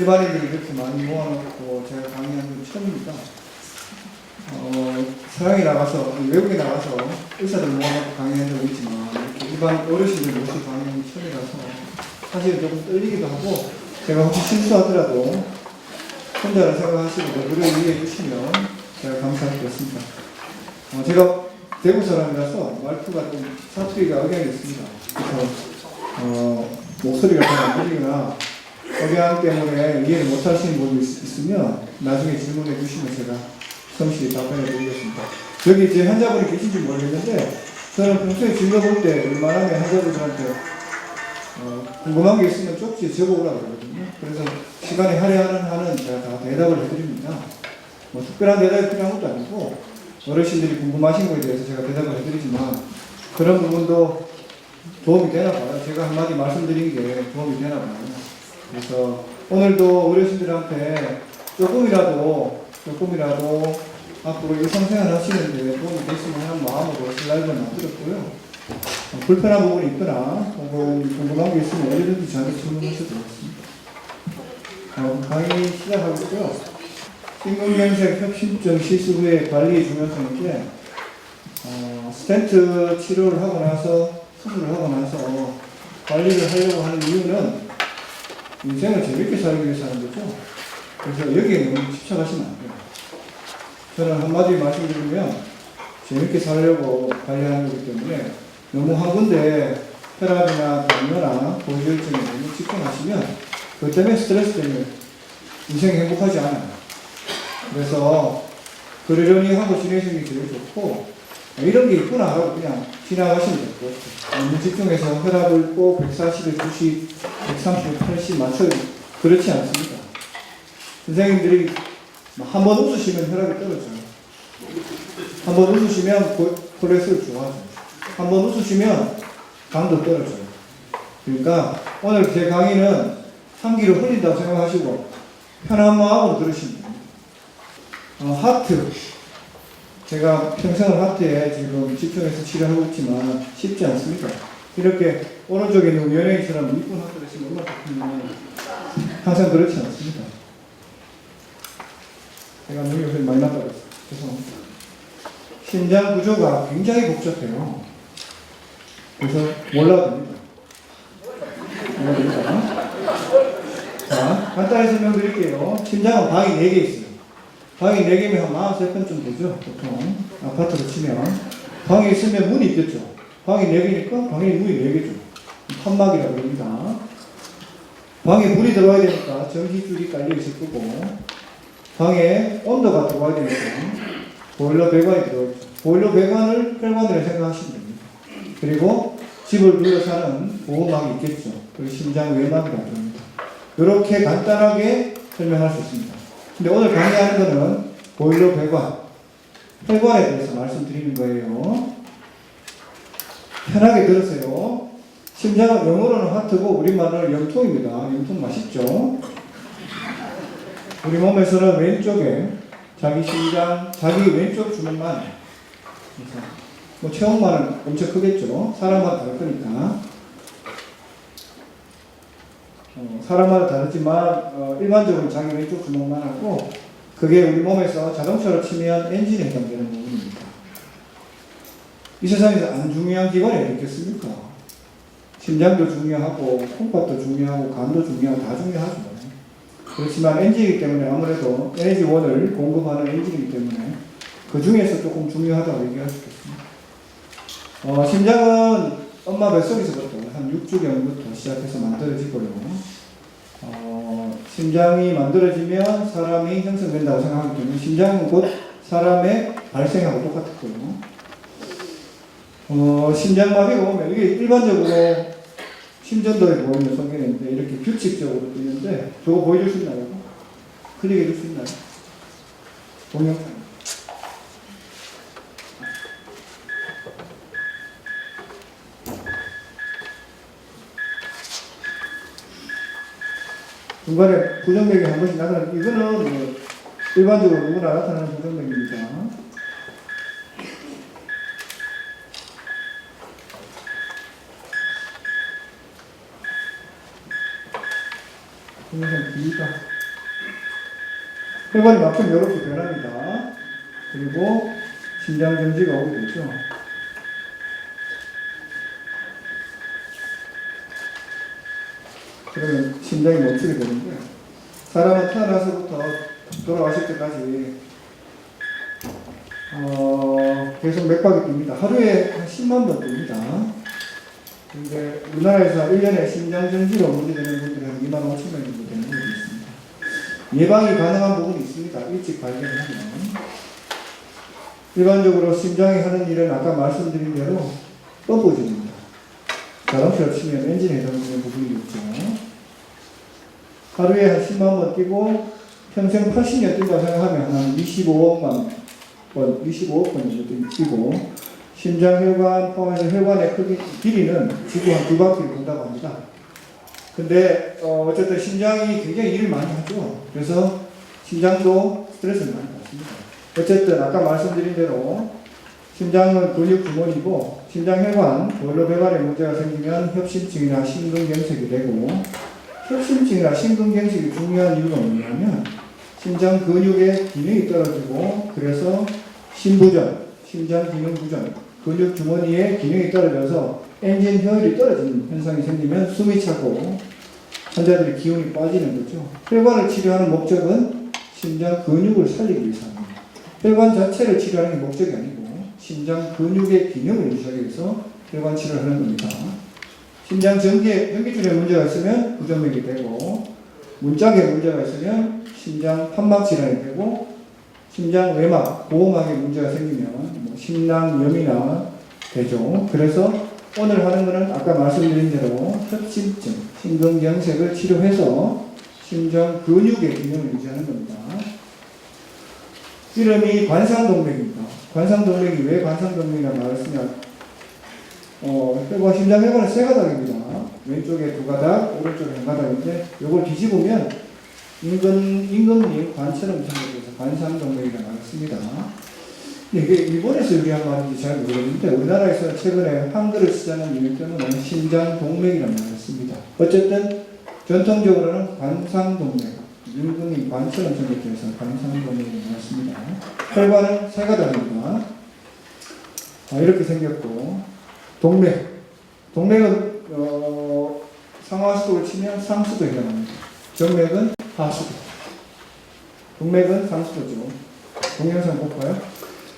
일반인들이 이렇게 많이 모아놓고 제가 강의하는 건 처음입니다. 서양에 나가서, 외국에 나가서 의사들 모아놓고 강의한 적은 있지만, 이렇게 일반 어르신들 모시고 강의하는 건 처음이라서 사실 조금 떨리기도 하고, 제가 혹시 실수하더라도 혼자라 생각하시고 노래 이해해 주시면 제가 감사하겠습니다. 제가 대구 사람이라서 말투가 좀 사투리가 억양이 있습니다. 그래서 목소리가 잘 안 들리거나 억양 때문에 이해를 못 하시는 분이 있으면 나중에 질문해 주시면 제가 성실히 답변해 드리겠습니다. 여기 제 환자분이 계신지 모르겠는데 저는 평소에 진료 볼 때 웬만하면 환자분들한테 궁금한 게 있으면 쪽지에 적어오라고 그러거든요. 그래서 시간이 할애하는 한은 제가 다 대답을 해드립니다. 뭐 특별한 대답이 필요한 것도 아니고 어르신들이 궁금하신 거에 대해서 제가 대답을 해드리지만 그런 부분도 도움이 되나 봐요. 제가 한마디 말씀드린 게 도움이 되나 봐요. 그래서 오늘도 어르신들한테 조금이라도 앞으로 일상생활 하시는데 도움이 됐으면 하는 마음으로 슬라이드를 만들었고요. 불편한 부분이 있거나 혹은 궁금한 게 있으면 언제든지 저한테 질문하셔도 되겠습니다. 강의 시작하겠고요. 심근경색 협심증 시술 후의 관리의 중요성인데 스텐트 치료를 하고 나서 수술을 하고 나서 관리를 하려고 하는 이유는 인생을 재밌게 살기 위해서 하는 거죠. 그래서 여기에 너무 집착하시면 안 돼요. 저는 한마디 말씀드리면 재밌게 살려고 관리하는 거기 때문에 너무 한 군데 혈압이나 당뇨나 고지혈증에 너무 집중하시면 그것 때문에 스트레스 때문에 인생이 행복하지 않아요. 그래서 그러려니 하고 지내시는 게 제일 좋고 이런 게 있구나 하고 그냥 지나가시면 될 것 같아요. 너무 집중해서 혈압을 꼭 140에 90, 130에 80 맞춰요. 그렇지 않습니다. 선생님들이 한 번 웃으시면 혈압이 떨어져요. 한 번 웃으시면 콜레스테롤 좋아져요. 한 번 웃으시면 강도 떨어져요. 그러니까 오늘 제 강의는 한기를 흘린다고 생각하시고 편한 마음으로 들으시면 됩니다. 하트. 제가 평생을 하트에 지금 집중해서 치료하고 있지만 쉽지 않습니다. 이렇게 오른쪽에 있는 연예인처럼 이쁜 하트를 지금 얼마나 좋으면 항상 그렇지 않습니다. 제가 눈이 요새 많이 나빠졌어요. 죄송합니다. 심장 구조가 굉장히 복잡해요. 그래서 몰라도 됩니다. 자, 간단히 설명드릴게요. 심장은 방이 4개 있어요. 방이 4개면 한 43편 되죠. 보통 아파트로 치면 방에 있으면 문이 있겠죠. 방이 4개니까 방에 문이 4개죠. 판막이라고 합니다. 방에 불이 들어와야 되니까 전기줄이 깔려 있을 거고 방에 온도가 들어와야 되니까 보일러 배관이 들어있죠. 보일러 배관을 혈관이라고 생각하시면 됩니다. 그리고 집을 둘러싸는 보호막이 있겠죠. 그리고 심장 외막이라고 합니다. 이렇게 간단하게 설명할 수 있습니다. 근데 오늘 강의하는 것은 보일러 배관, 혈관에 대해서 말씀드리는 거예요. 편하게 들으세요. 심장은 영어로는 하트고 우리말로는 염통입니다. 염통 맛있죠? 우리 몸에서는 왼쪽에 자기 심장, 자기 왼쪽 주먹만 뭐 체형만은 엄청 크겠죠? 사람마다 다를 거니까. 사람마다 다르지만 일반적으로 자기 왼쪽 주먹만 하고 그게 우리 몸에서 자동차로 치면 엔진에 해당되는 부분입니다. 이 세상에서 안 중요한 기관이 어디 있겠습니까? 심장도 중요하고 콩팥도 중요하고 간도 중요하고 다 중요하죠. 그렇지만 엔진이기 때문에 아무래도 에너지원을 공급하는 엔진이기 때문에 그 중에서 조금 중요하다고 얘기할 수 있겠습니다. 심장은 엄마 뱃속에서부터 한 6주경부터 시작해서 만들어지고요. 심장이 만들어지면 사람이 형성된다고 생각하기 때문에 심장은 곧 사람의 발생하고 똑같았고요. 심장마비가 오면 이게 일반적으로 심전도에 보이는 성경인데 이렇게 규칙적으로 있는데 저거 보여줄 수 있나요? 클릭해 줄 수 있나요? 동영상. 중간에 부정맥이 한 번씩 나타나는 이거는 뭐 일반적으로 누구나 나타나는 부정맥입니다. 동영상 길다. 혈관이 막히면 이렇게 변합니다. 그리고 심장 정지가 오게 되죠. 그러면 심장이 멈추게 되는데, 사람은 태어나서부터 돌아가실 때까지 계속 맥박이 뜁니다. 하루에 한 10만 번 뜁니다. 근데 우리나라에서 1년에 심장정지로 문제되는 분들이 한 2만 5천 명 정도 되는 분들이 있습니다. 예방이 가능한 부분이 있습니다. 일찍 발견을 하면. 일반적으로 심장이 하는 일은 아까 말씀드린 대로 펌프질입니다. 자동차로 치면 엔진에 해당되는 부분이겠죠. 하루에 한 10만 번 뛰고 평생 80년 뛴다고 생각하면 한 25억 번 정도 뛰고, 심장혈관 포함해서 혈관의 길이는 지구 한 2바퀴를 돈다고 합니다. 근데 어쨌든 심장이 굉장히 일을 많이 하죠. 그래서 심장도 스트레스를 많이 받습니다. 어쨌든 아까 말씀드린 대로 심장은 근육 주머니고, 심장혈관, 보일러배관에 문제가 생기면 협심증이나 심근경색이 되고, 협심증이나 심근경색이 중요한 이유가 뭐냐면 심장 근육의 기능이 떨어지고, 그래서 심부전, 심장 기능 부전, 근육 주머니의 기능이 떨어져서 엔진 효율이 떨어지는 현상이 생기면 숨이 차고 환자들의 기운이 빠지는 거죠. 혈관을 치료하는 목적은 심장 근육을 살리기 위해서입니다. 혈관 자체를 치료하는 게 목적이 아니고 심장 근육의 기능을 유지하기 위해서 혈관 치료를 하는 겁니다. 심장 전기줄에 문제가 있으면 부정맥이 되고, 문짝에 문제가 있으면 심장 판막 질환이 되고, 심장 외막, 보호막에 문제가 생기면 심낭염이나 되죠. 그래서 오늘 하는 것은 아까 말씀드린 대로 협심증, 심근경색을 치료해서 심장 근육의 기능을 유지하는 겁니다. 이름이 관상동맥입니다. 관상동맥이 왜 관상동맥이라고 말을 쓰냐? 심장혈관은 세 가닥입니다. 왼쪽에 2가닥, 오른쪽에 1가닥인데, 이걸 뒤집으면 임금님 관처럼 생겨서 관상동맥이라고 말을 씁니다. 이게 일본에서 유래한 말인지 잘 모르겠는데, 우리나라에서 최근에 한글을 쓰자는 이유 때문에 심장동맥이라는 말을 씁니다. 어쨌든 전통적으로는 관상동맥, 임금님 관처럼 생겨서 관상동맥이라고 말을 씁니다. 혈관은 3가닥입니다. 이렇게 생겼고, 동맥은 상하수도를 치면 상수도에 해당합니다. 정맥은 하수도, 동맥은 상수도죠. 동영상 볼까요?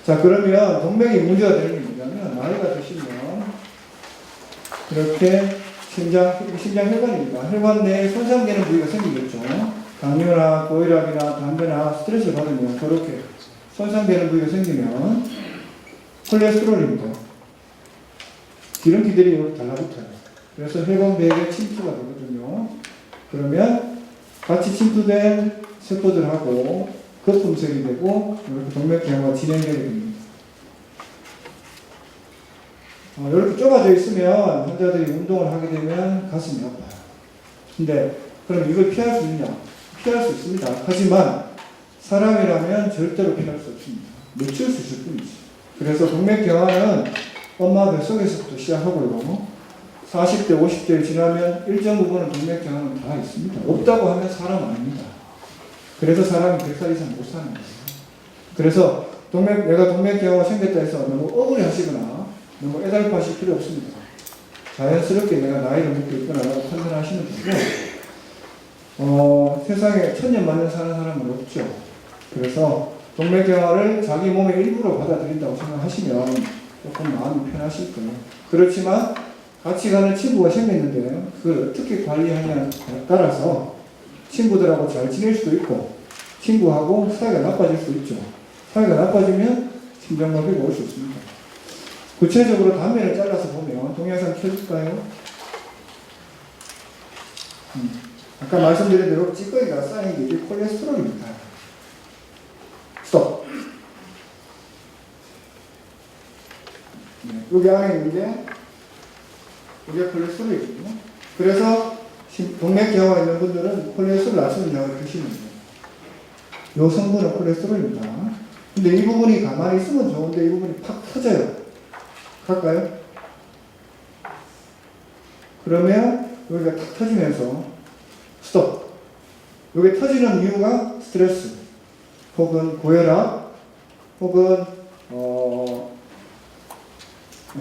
자, 그러면 동맥이 문제가 되는 게 뭐냐면, 나이가 드시면 이렇게 심장혈관입니다. 혈관 내에 손상되는 부위가 생기겠죠. 당뇨나 고혈압이나 담배나 스트레스를 받으면 그렇게 손상되는 부위가 생기면 콜레스테롤입니다. 기름기들이 여기 달라붙어요. 그래서 혈관벽에 침투가 되거든요. 그러면 같이 침투된 세포들하고 거품색이 되고 이렇게 동맥경화가 진행되게 됩니다. 이렇게 좁아져 있으면 환자들이 운동을 하게 되면 가슴이 아파요. 근데 그럼 이걸 피할 수 있냐? 피할 수 있습니다. 하지만 사람이라면 절대로 피할 수 없습니다. 늦출 수 있을 뿐이지. 그래서 동맥경화는 엄마 뱃속에서부터 시작하고요. 40대, 50대를 지나면 일정 부분은 동맥경화는 다 있습니다. 없다고 하면 사람 아닙니다. 그래서 사람이 100살 이상 못 사는 거예요. 그래서 내가 동맥경화가 생겼다 해서 너무 억울해 하시거나 너무 애달파하실 필요 없습니다. 자연스럽게 내가 나이를 먹고 있구나라고 판단하시면 되고, 세상에 1000년 만년 사는 사람은 없죠. 그래서 동맥경화를 자기 몸의 일부로 받아들인다고 생각하시면 조금 마음이 편하실 거예요. 그렇지만 같이 가는 친구가 생겼는데 그걸 어떻게 관리하냐에 따라서 친구들하고 잘 지낼 수도 있고 친구하고 사이가 나빠질 수 있죠. 사이가 나빠지면 심장마비가 올 수 있습니다. 구체적으로 단면을 잘라서 보면 동영상 켜줄까요? 아까 말씀드린 대로 찌꺼기가 쌓인 게 콜레스테롤입니다. 스톱. 여기 안에 있는 게 이게 콜레스테롤이거든요. 그래서 동맥경화가 있는 분들은 콜레스테롤 낮추는 약을 드시면 돼요. 이 성분은 콜레스테롤입니다. 근데 이 부분이 가만히 있으면 좋은데 이 부분이 팍 터져요. 갈까요? 그러면 여기가 탁 터지면서 스톱. 여기 터지는 이유가 스트레스. 혹은 고혈압, 혹은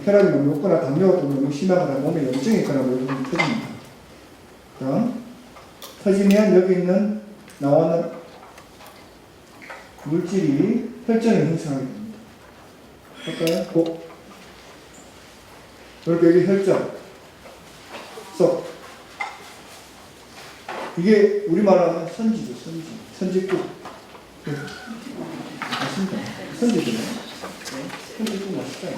혈압이 너무 높거나 당뇨가 너무 심하거나 몸에 염증이 있거나 모든 터집니다. 그럼 터지면 여기 있는 나오는 물질이 혈전을 형성하게 됩니다. 볼까요? 이렇게 여기 혈전, 쏙. 이게 우리말로 하면 선지죠, 선지국. 맞습니다. 선지죠. 선지국 맛있다.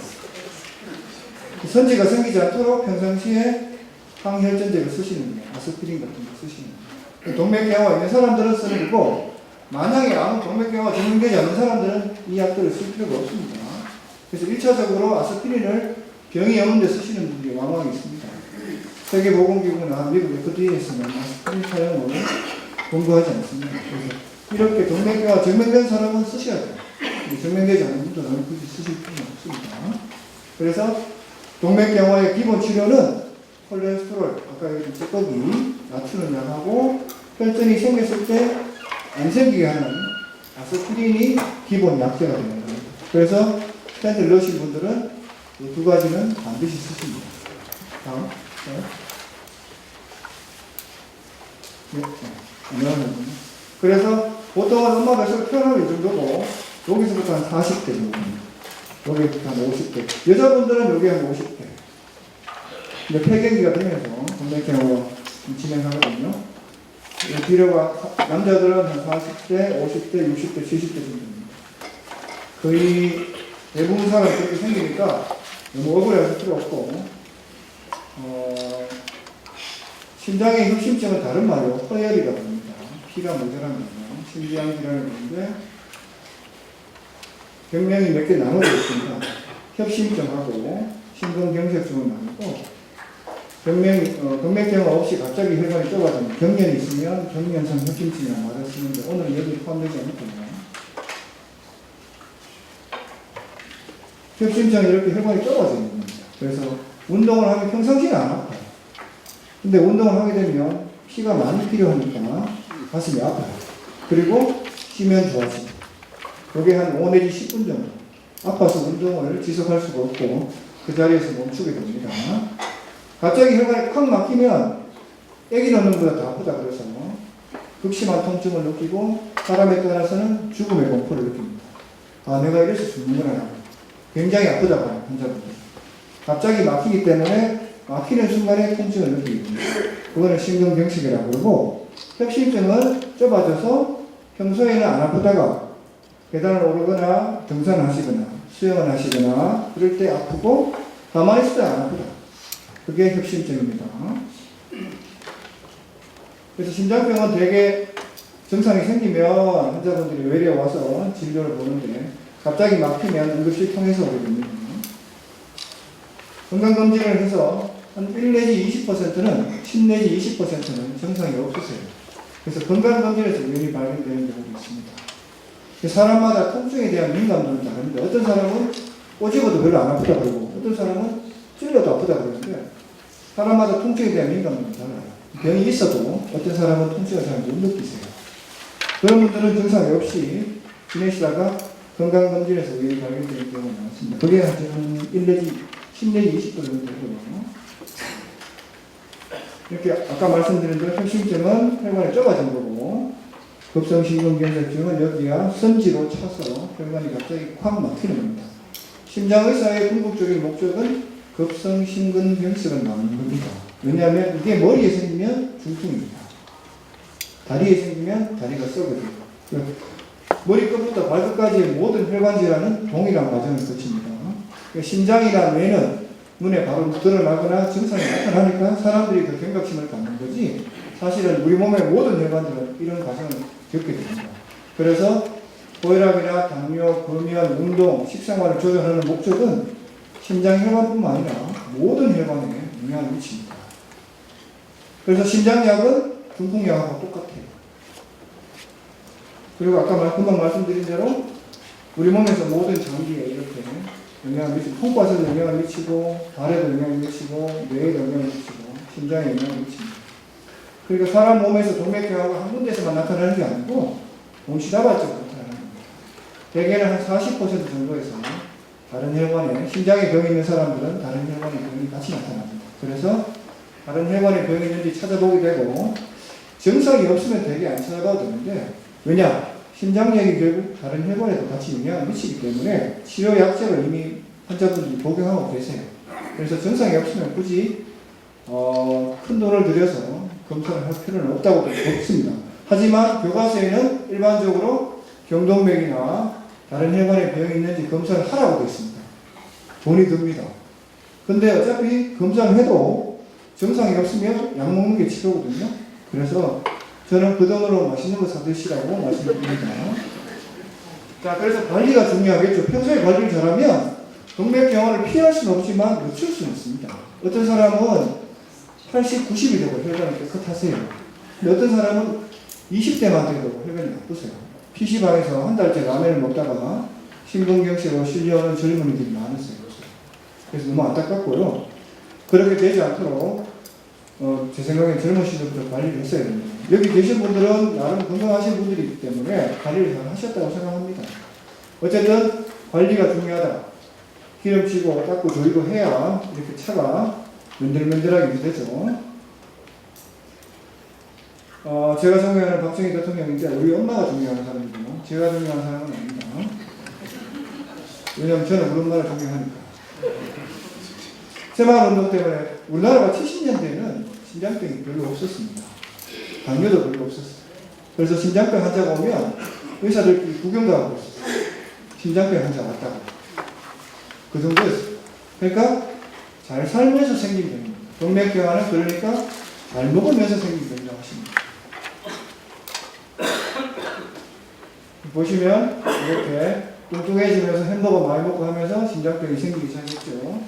선지가 생기지 않도록 평상시에 항혈전제를 쓰시는 거예요. 아스피린 같은 거 쓰시는 거예요. 동맥경화가 있는 사람들은 쓰는 거고, 만약에 아무 동맥경화가 증명되지 않는 사람들은 이 약들을 쓸 필요가 없습니다. 그래서 1차적으로 아스피린을 병이 없는 데 쓰시는 분들이 왕왕 있습니다. 세계보건기구나 미국 FDA에서는 아스피린 사용을 권고하지 않습니다. 그래서 이렇게 동맥경화 증명된 사람은 쓰셔야 돼요. 증명되지 않은 분들은 굳이 쓰실 필요는 없습니다. 그래서 동맥경화의 기본 치료는 콜레스테롤, 아까 여기 찌꺼기 낮추는 약하고 혈전이 생겼을 때 안 생기게 하는 아스피린이 기본 약제가 됩니다. 그래서 스탠트를 넣으신 분들은 이 두 가지는 반드시 쓰십니다. 다음. 그래서 보통은 엄마 뱃속에 태어나면 이 정도고 여기서부터 한 40대 정도입니다. 여기부터 한 50대. 여자분들은 여기 한 50대. 근데 폐경기가 되면서 동맥경화가 진행하거든요. 비료가 남자들은 한 40대, 50대, 60대, 70대 정도입니다. 거의 대부분 사람이 그렇게 생기니까 너무 억울해할 필요 없고, 심장의 협심증은 다른 말로 허혈이라고 합니다. 피가 모자라면 심장 질환이 있는데 병명이 몇 개 나눠져 있습니다. 협심증하고 심근경색증은 나누고 동맥경화 없이 갑자기 혈관이 좁아지면 경련이 있으면 경련성 협심증이라고 말을 쓰는데 오늘 여기 포함되지 않거든요. 협심증은 이렇게 혈관이 좁아져 있는 겁니다. 그래서 운동을 하면 평상시는 안 아파요. 근데 운동을 하게 되면 피가 많이 필요하니까 가슴이 아파요. 그리고 쉬면 좋아집니다. 그게 한 5 내지 10분 정도. 아파서 운동을 지속할 수가 없고 그 자리에서 멈추게 됩니다. 갑자기 혈관이 콱 막히면 애기 넣는 것보다 더 아프다 그래서 극심한 통증을 느끼고 사람에 따라서는 죽음의 공포를 느낍니다. 아, 내가 이래서 죽는구나. 굉장히 아프다고 해요, 환자분들. 갑자기 막히기 때문에 막히는 순간에 통증을 느끼게 됩니다. 그거는 심근경색이라고 그러고, 협심증은 좁아져서 평소에는 안 아프다가 계단을 오르거나 등산을 하시거나 수영을 하시거나 그럴 때 아프고 가만히 있을 때 안 아프다. 그게 협심증입니다. 그래서 심장병은 되게 증상이 생기면 환자분들이 외래 와서 진료를 보는데 갑자기 막히면 응급실 통해서 오게 됩니다. 건강검진을 해서 한 1 내지 20%는, 10 내지 20%는 증상이 없으세요. 그래서 건강검진에서 우연히 발견되는 경우도 있습니다. 사람마다 통증에 대한 민감도는 다릅니다. 어떤 사람은 꼬집어도 별로 안 아프다 그러고 어떤 사람은 찔러도 아프다 그러는데 사람마다 통증에 대한 민감도는 달라요. 병이 있어도 어떤 사람은 통증을 잘 못 느끼세요. 그런 분들은 증상이 없이 지내시다가 건강검진에서 우연히 발견되는 경우가 많습니다. 그게 한 1 내지 10 내지 20% 정도 되거든요. 이렇게 아까 말씀드린 대로 협심증은 혈관이 좁아진 거고 급성심근경색증은 여기가 선지로 차서 혈관이 갑자기 콱 막히는 겁니다. 심장의사의 궁극적인 목적은 급성심근경색을 막는 겁니다. 왜냐하면 이게 머리에 생기면 중풍입니다. 다리에 생기면 다리가 썩어져요. 머리끝부터 발끝까지의 모든 혈관 질환은 동일한 과정을 거칩니다. 심장이나 뇌는 눈에 바로 드러나거나 증상이 나타나니까 사람들이 그 경각심을 갖는 거지 사실은 우리 몸의 모든 혈관들은 이런 과정을 겪게 됩니다. 그래서 고혈압이나 당뇨, 금연, 운동, 식생활을 조절하는 목적은 심장 혈관뿐만 아니라 모든 혈관에 영향을 미칩니다. 그래서 심장약은 중풍약하고 똑같아요. 그리고 아까 금방 말씀드린 대로 우리 몸에서 모든 장기에 이렇게 영향을 미치고 콩팥에도 영향을 미치고 발에도 영향을 미치고 뇌에도 영향을 미치고 심장에 영향을 미칩니다. 그러니까 사람 몸에서 동맥경화가 한 군데에서만 나타나는 게 아니고 동시다발적으로 나타나는 겁니다. 대개는 한 40% 정도에서 다른 혈관에, 심장에 병이 있는 사람들은 다른 혈관에 병이 같이 나타납니다. 그래서 다른 혈관에 병이 있는지 찾아보게 되고, 증상이 없으면 되게 안 찾아봐도 되는데, 왜냐? 심장약이 결국 다른 혈관에도 같이 영향을 미치기 때문에 치료 약제를 이미 환자분들이 복용하고 계세요. 그래서 증상이 없으면 굳이 큰 돈을 들여서 검사를 할 필요는 없다고 없습니다. 하지만 교과서에는 일반적으로 경동맥이나 다른 혈관에 병이 있는지 검사를 하라고 되어 있습니다. 돈이 듭니다. 근데 어차피 검사를 해도 증상이 없으면 약 먹는 게 치료거든요. 그래서 저는 그 돈으로 맛있는 거 사드시라고 말씀드립니다. 자, 그래서 관리가 중요하겠죠. 평소에 관리를 잘하면 동맥경화를 피할 수는 없지만 늦출 수는 있습니다. 어떤 사람은 80, 90이 되고 혈관이 깨끗하세요. 근데 어떤 사람은 20대만 돼도 혈관이 나쁘세요. PC방에서 한 달째 라면을 먹다가 심근경색으로 실려오는 젊은이들이 많으세요. 그래서 너무 안타깝고요. 그렇게 되지 않도록 제 생각엔 젊은 시절부터 관리를 했어야 됩니다. 여기 계신 분들은 나름 건강하신 분들이기 때문에 관리를 잘 하셨다고 생각합니다. 어쨌든 관리가 중요하다. 기름치고 닦고 조이고 해야 이렇게 차가 맨들맨들하게 유지되죠. 제가 존경하는 박정희 대통령인데 우리 엄마가 존경하는 사람이고 제가 존경하는 사람은 아닙니다. 왜냐하면 저는 우리 엄마를 존경하니까. 새마을운동 때문에 우리나라가 70년대에는 심장병이 별로 없었습니다. 당뇨도 별로 없었어요. 그래서 심장병 환자가 오면 의사들끼리 구경도 하고 있었어요. 심장병 환자 왔다고. 그 정도였어요. 그러니까 잘 살면서 생긴 병입니다. 동맥경화는 그러니까 잘 먹으면서 생긴 병이라고 하십니다. 보시면 이렇게 뚱뚱해지면서 햄버거 많이 먹고 하면서 심장병이 생기기 시작했죠.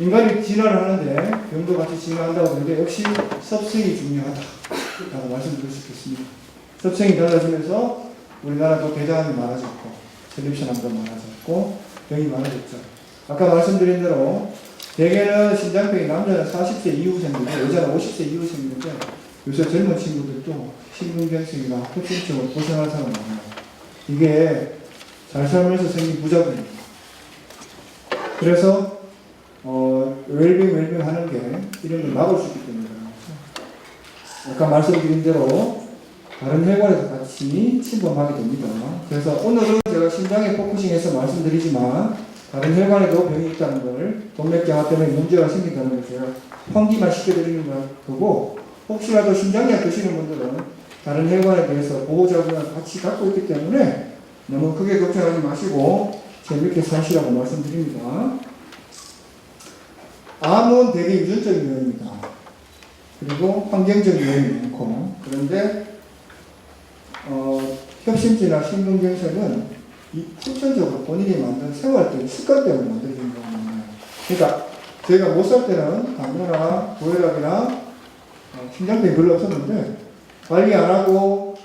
인간이 진화를 하는데 병도 같이 진화한다고 하는데 역시 섭생이 중요하다라고 말씀드릴 수 있겠습니다. 섭생이 달라지면서 우리나라도 대장암이 많아졌고 텔레비전암도 많아졌고 병이 많아졌죠. 아까 말씀드린 대로 대개는 심장병이 남자는 40세 이후 생기고 여자는 50세 이후 생기는데 요새 젊은 친구들도 심근경색이나 협심증으로 고생하는 사람 많아요. 이게 잘 살면서 생긴 부작용입니다. 그래서 웰빙 하는 게 이런 걸 막을 수 있기 때문에 아까 말씀드린 대로 다른 혈관에서 같이 침범하게 됩니다. 그래서 오늘은 제가 심장에 포커싱해서 말씀드리지만 다른 혈관에도 병이 있다는 걸 동맥경화 때문에 문제가 생긴다는 걸 제가 환기만 시켜드리는 거고 혹시라도 심장약 드시는 분들은 다른 혈관에 대해서 보호작용을 같이 갖고 있기 때문에 너무 크게 걱정하지 마시고 재밌게 사시라고 말씀드립니다. 암은 되게 유전적인 요인입니다. 그리고 환경적인 요인이 많고 그런데 협심증이나 심근경색은 이 후천적으로 본인이 만든 생활들, 습관 때문에 만들어지는 경우가 많아요. 그러니까 저희가 못 살 때는 당뇨나 고혈압이나 심장병이 별로 없었는데 관리 안 하고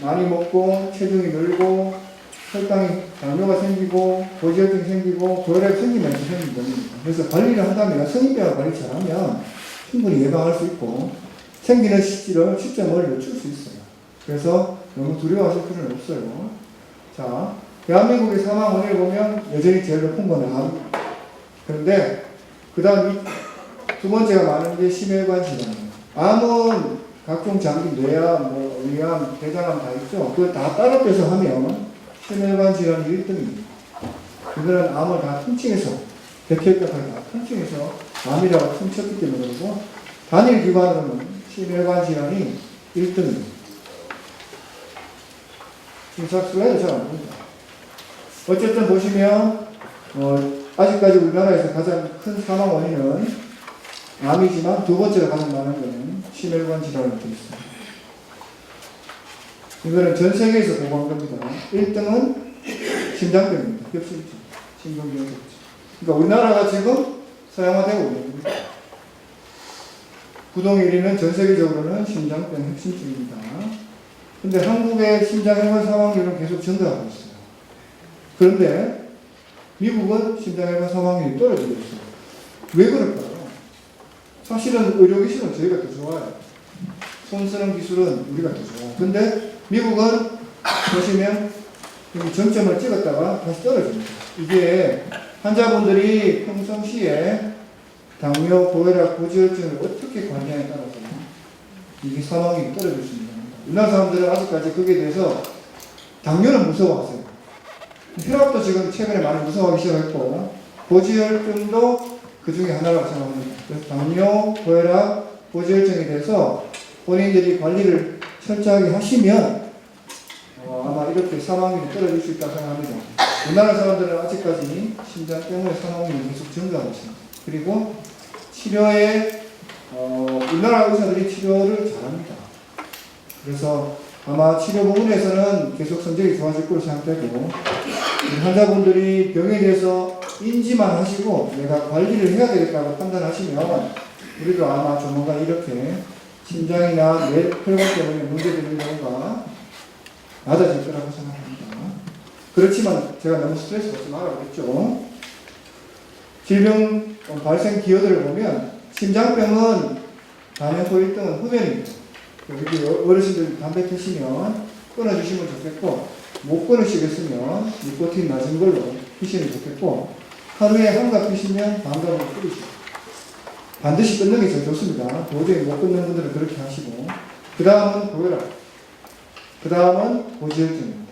많이 먹고 체중이 늘고 혈당이 당뇨가 생기고 고지혈증이 생기고 고혈압이 생기면서 생긴 병입니다. 그래서 관리를 한다면 성인병을 관리 잘하면 충분히 예방할 수 있고 생기는 시점을 늦출 수 있어요. 그래서 너무 두려워하실 필요는 없어요. 자, 대한민국의 사망 원인을 보면 여전히 제일 높은 건 암. 그런데 그 다음 두 번째가 많은 게 심혈관 질환이에요. 암은 각종 장기, 뇌암, 위암, 대장암 다 있죠. 그걸 다 따로 빼서 하면 심혈관 질환이 1등입니다. 그들은 암을 다 통칭해서 백혈병까지 다 통칭해서 암이라고 퉁쳤기 때문에 그러고 단일 기관으로는 심혈관 질환이 1등입니다. 심사수가 잘 안 보입니다. 어쨌든 보시면 아직까지 우리나라에서 가장 큰 사망 원인은 암이지만 두 번째로 가장 많은 것은 심혈관 질환으로 되어 있습니다. 이거는 전 세계에서 보고한 겁니다. 1등은 심장병입니다. 협심증, 심근경색. 그러니까 우리나라가 지금 서양화되고 있는 겁니다. 구동 1위는 전 세계적으로는 심장병, 협심증입니다. 근데 한국의 심장혈관 사망률은 계속 증가하고 있어요. 그런데 미국은 심장혈관 사망률이 떨어지고 있어요. 왜 그럴까요? 사실은 의료기술은 저희가 더 좋아요. 손 쓰는 기술은 우리가 더 좋아요. 근데 미국은 보시면 여기 정점을 찍었다가 다시 떨어집니다. 이게 환자분들이 평상시에 당뇨, 고혈압, 고지혈증을 어떻게 관리하냐에 따라서 이게 사망률이 떨어질 수 있습니다. 우리나라 사람들은 아직까지 거기에 대해서 당뇨는 무서워하세요. 혈압도 지금 최근에 많이 무서워하기 시작했고 고지혈증도 그 중에 하나라고 생각합니다. 그래서 당뇨, 고혈압, 고지혈증에 대해서 본인들이 관리를 철저하게 하시면 아마 이렇게 사망률이 떨어질 수 있다고 생각합니다. 우리나라 사람들은 아직까지 심장 때문에 사망률이 계속 증가하고 있습니다. 그리고 치료에 우리나라 의사들이 치료를 잘합니다. 그래서 아마 치료 부분에서는 계속 성적이 좋아질 것으로 생각되고 환자분들이 병에 대해서 인지만 하시고 내가 관리를 해야 되겠다고 판단하시면 우리도 아마 조만간 이렇게 심장이나 뇌혈관 때문에 문제되는 경우가 낮아질 거라고 생각합니다. 그렇지만 제가 너무 스트레스 받지 말아야겠죠. 질병 발생 기여들을 보면 심장병은 단연코 1등은 흡연입니다. 여기 어르신들 담배 피시면 끊어주시면 좋겠고 못 끊으시겠으면 니코틴 낮은 걸로 피시면 좋겠고 하루에 한 갑 피시면 반갑으로 끊으시고 반드시 끊는 게 제일 좋습니다. 도저히 못 끊는 분들은 그렇게 하시고 그 다음은 고혈압, 그 다음은 고지혈증입니다.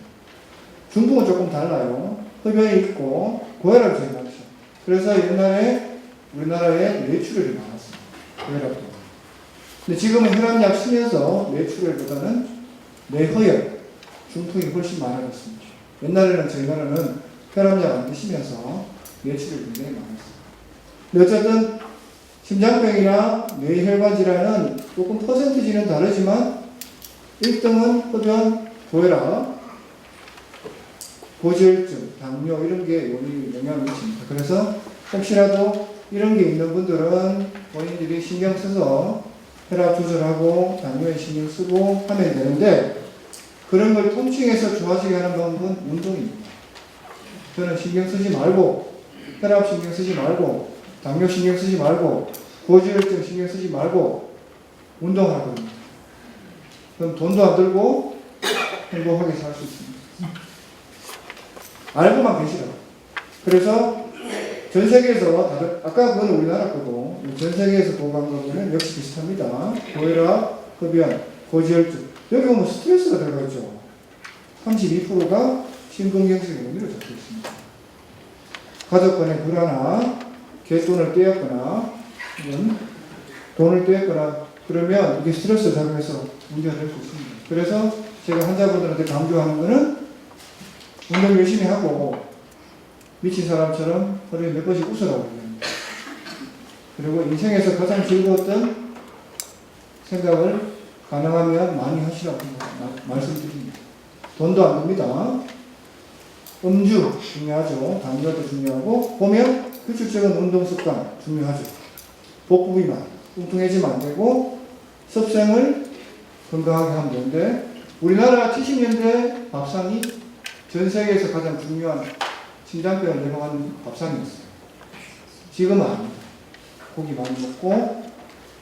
중풍은 조금 달라요. 흡연이 있고 고혈압이 제일 많죠. 그래서 옛날에 우리나라에 뇌출혈이 많았어요. 고혈압도. 근데 지금은 혈압약 쓰면서 뇌출혈보다는 뇌허혈, 중풍이 훨씬 많아졌습니다. 옛날에는 저희 나라는 혈압약 안 드시면서 뇌출혈이 굉장히 많았어요. 근데 어쨌든 심장병이나 뇌혈관 질환은 조금 퍼센티지는 다르지만 1등은 흡연, 고혈압, 고지혈증, 당뇨 이런 게 영향을 미칩니다. 그래서 혹시라도 이런 게 있는 분들은 본인들이 신경 써서 혈압 조절하고 당뇨에 신경 쓰고 하면 되는데 그런 걸 통칭해서 좋아지게 하는 방법은 운동입니다. 저는 신경 쓰지 말고 혈압 신경 쓰지 말고 당뇨 신경 쓰지 말고 고지혈증 신경 쓰지 말고 운동하거든요. 그럼 돈도 안 들고 행복하게 살 수 있습니다. 알고만 계시라. 그래서 전 세계에서 다들 아까 그건 우리나라 거고 전 세계에서 보고한 거 보면 역시 비슷합니다. 고혈압, 흡연, 고지혈증 여기 보면 스트레스가 들어가 있죠. 32%가 심근경색에 의미로 적혀 있습니다. 가족 간의 불화나 갯돈을 떼었거나 돈을 떼었거나 그러면 이게 스트레스 작용해서 문제가 될 수 있습니다. 그래서 제가 환자분들한테 강조하는 거는 운동 열심히 하고 미친 사람처럼 하루에 몇 번씩 웃으라고 합니다. 그리고 인생에서 가장 즐거웠던 생각을 가능하면 많이 하시라고 말씀드립니다. 돈도 안 듭니다. 음주 중요하죠. 담배도 중요하고 보면 규칙적인 운동 습관 중요하죠. 복부 비만, 뚱뚱해지면 안 되고 섭생을 건강하게 하면 되는데 우리나라 70년대 밥상이 전 세계에서 가장 중요한 심장병을 예방하는 밥상이었어요. 지금은 아닙니다. 고기 많이 먹고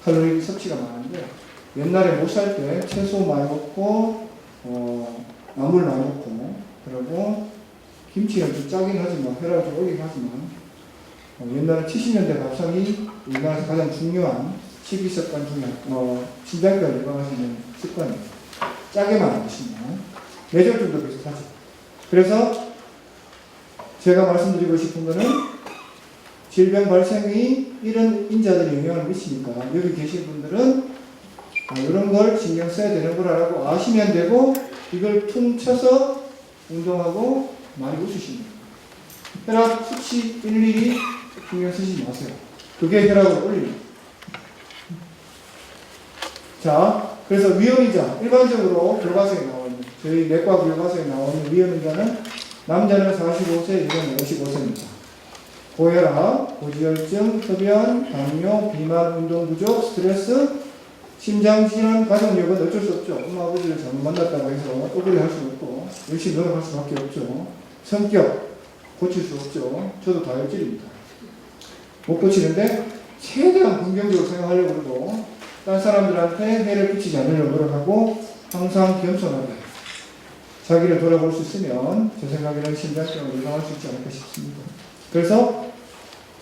칼로리 섭취가 많은데 옛날에 못 살 때 채소 많이 먹고 나물 많이 먹고 그리고 김치는 좀 짜긴 하지만 혈압이 좀 오르긴 하지만 옛날에 70년대 밥상이 우리나라에서 가장 중요한 식이습관 중에 심장병을 예방하시는 습관이에요. 짜게만 안 드시면 뇌졸중도 비슷하죠. 그래서 제가 말씀드리고 싶은 거는 질병 발생이 이런 인자들이 영향을 미치니까 여기 계신 분들은 이런 걸 신경 써야 되는구나라고 아시면 되고 이걸 퉁쳐서 운동하고 많이 웃으시면 됩니다. 혈압 수치 일일이 신경 쓰지 마세요. 그게 혈압을 올립니다. 자, 그래서 위험인자 일반적으로 교과서에 나오는 저희 내과 교과서에 나오는 위험인자는 남자는 45세, 여자는 55세입니다. 고혈압, 고지혈증, 흡연, 당뇨, 비만, 운동 부족, 스트레스, 심장질환, 가족력은 어쩔 수 없죠. 엄마 아버지를 잘못 만났다고 해서 억울해 할 수 없고 열심히 노력할 수밖에 없죠. 성격 고칠 수 없죠. 저도 다혈질입니다. 못 고치는데 최대한 긍정적으로 생각하려고 그러고 딴 사람들한테 해를 끼치지 않으려고 노력하고 항상 겸손하게 자기를 돌아볼 수 있으면 제 생각에는 심장병을 예방할 수 있지 않을까 싶습니다. 그래서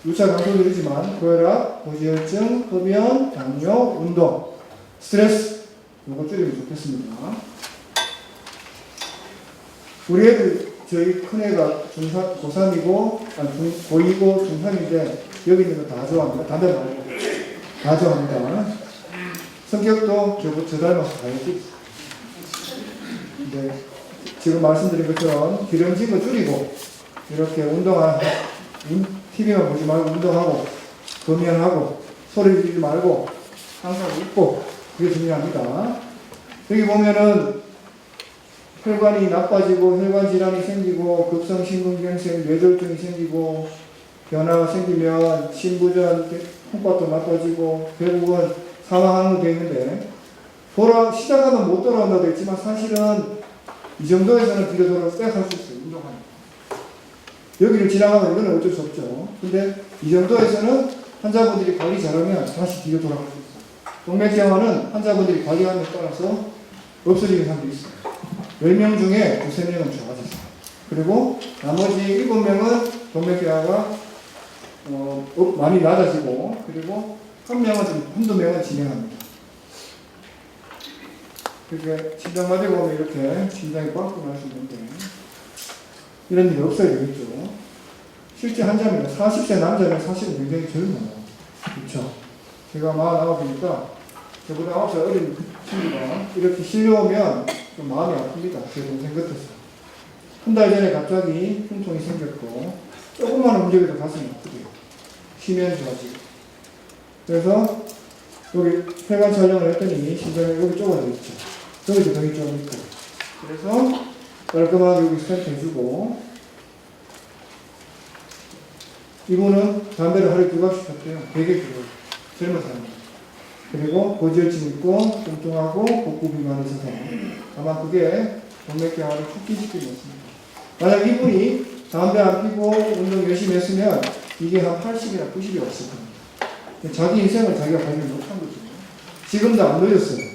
누차 강조드리지만 고혈압, 고지혈증, 흡연, 당뇨, 운동, 스트레스 이거 줄이면 좋겠습니다. 우리 애들 저희 큰애가 고3이고 고2고 중3인데 여기 있는 거 다 좋아합니다. 담배 말고 다 좋아합니다. 성격도 저 닮아서 다 예쁘죠. 근데 지금 말씀드린 것처럼 기름진 거 줄이고 이렇게 TV만 보지 말고 운동하고 금연하고 소리 지르지 말고 항상 웃고 그게 중요합니다. 여기 보면은 혈관이 나빠지고 혈관 질환이 생기고 급성심근경색 뇌졸중이 생기고 변화가 생기면 심부전 콩팥도 나빠지고 결국은 사망하는 거 되어 있는데 시작하면 못 돌아온다고 했지만 사실은 이 정도에서는 뒤로 돌아서 빽 할 수 있어요. 운동하면. 여기를 지나가면 이거는 어쩔 수 없죠. 근데 이 정도에서는 환자분들이 관리 잘하면 다시 뒤로 돌아갈 수 있어요. 동맥경화는 환자분들이 관리하는 데 따라서 없어지는 사람도 있어요. 10명 중에 2~3명은 좋아졌어요. 그리고 나머지 7명은 동맥경화가 많이 낮아지고 그리고 한두 명은 진행합니다. 그렇게 심장마비가 오면 이렇게 심장이 꽉 날 수 있는데 이런 일이 없어야 되겠죠. 실제 환자입니다. 40세 남자는 사실은 굉장히 젊어요. 그렇죠? 제가 49이니까 저보다 9살 어린 친구가 이렇게 실려오면 좀 마음이 아픕니다. 제 동생 같아서. 한 달 전에 갑자기 흉통이 생겼고 조금만 움직여도 가슴이 아프대요. 쉬면 좋아지고. 그래서 여기 혈관 촬영을 했더니 심장이 여기 좁아져 있죠. 여기도 병이 좀 있고. 그래서 깔끔하게 여기 스탠트 해주고 이분은 담배를 하루에 2갑씩 폈대요. 되게 길어요. 젊은 사람입니다. 그리고 고지혈증 있고 뚱뚱하고 복부 비만이 있어서 아마 그게 동맥경화를 촉진시키고 있습니다. 만약 이분이 담배 안 피고 운동 열심히 했으면 이게 한 80이나 90이 왔을 겁니다. 자기 인생을 자기가 관리 못한 거죠. 지금도 안 늦었어요.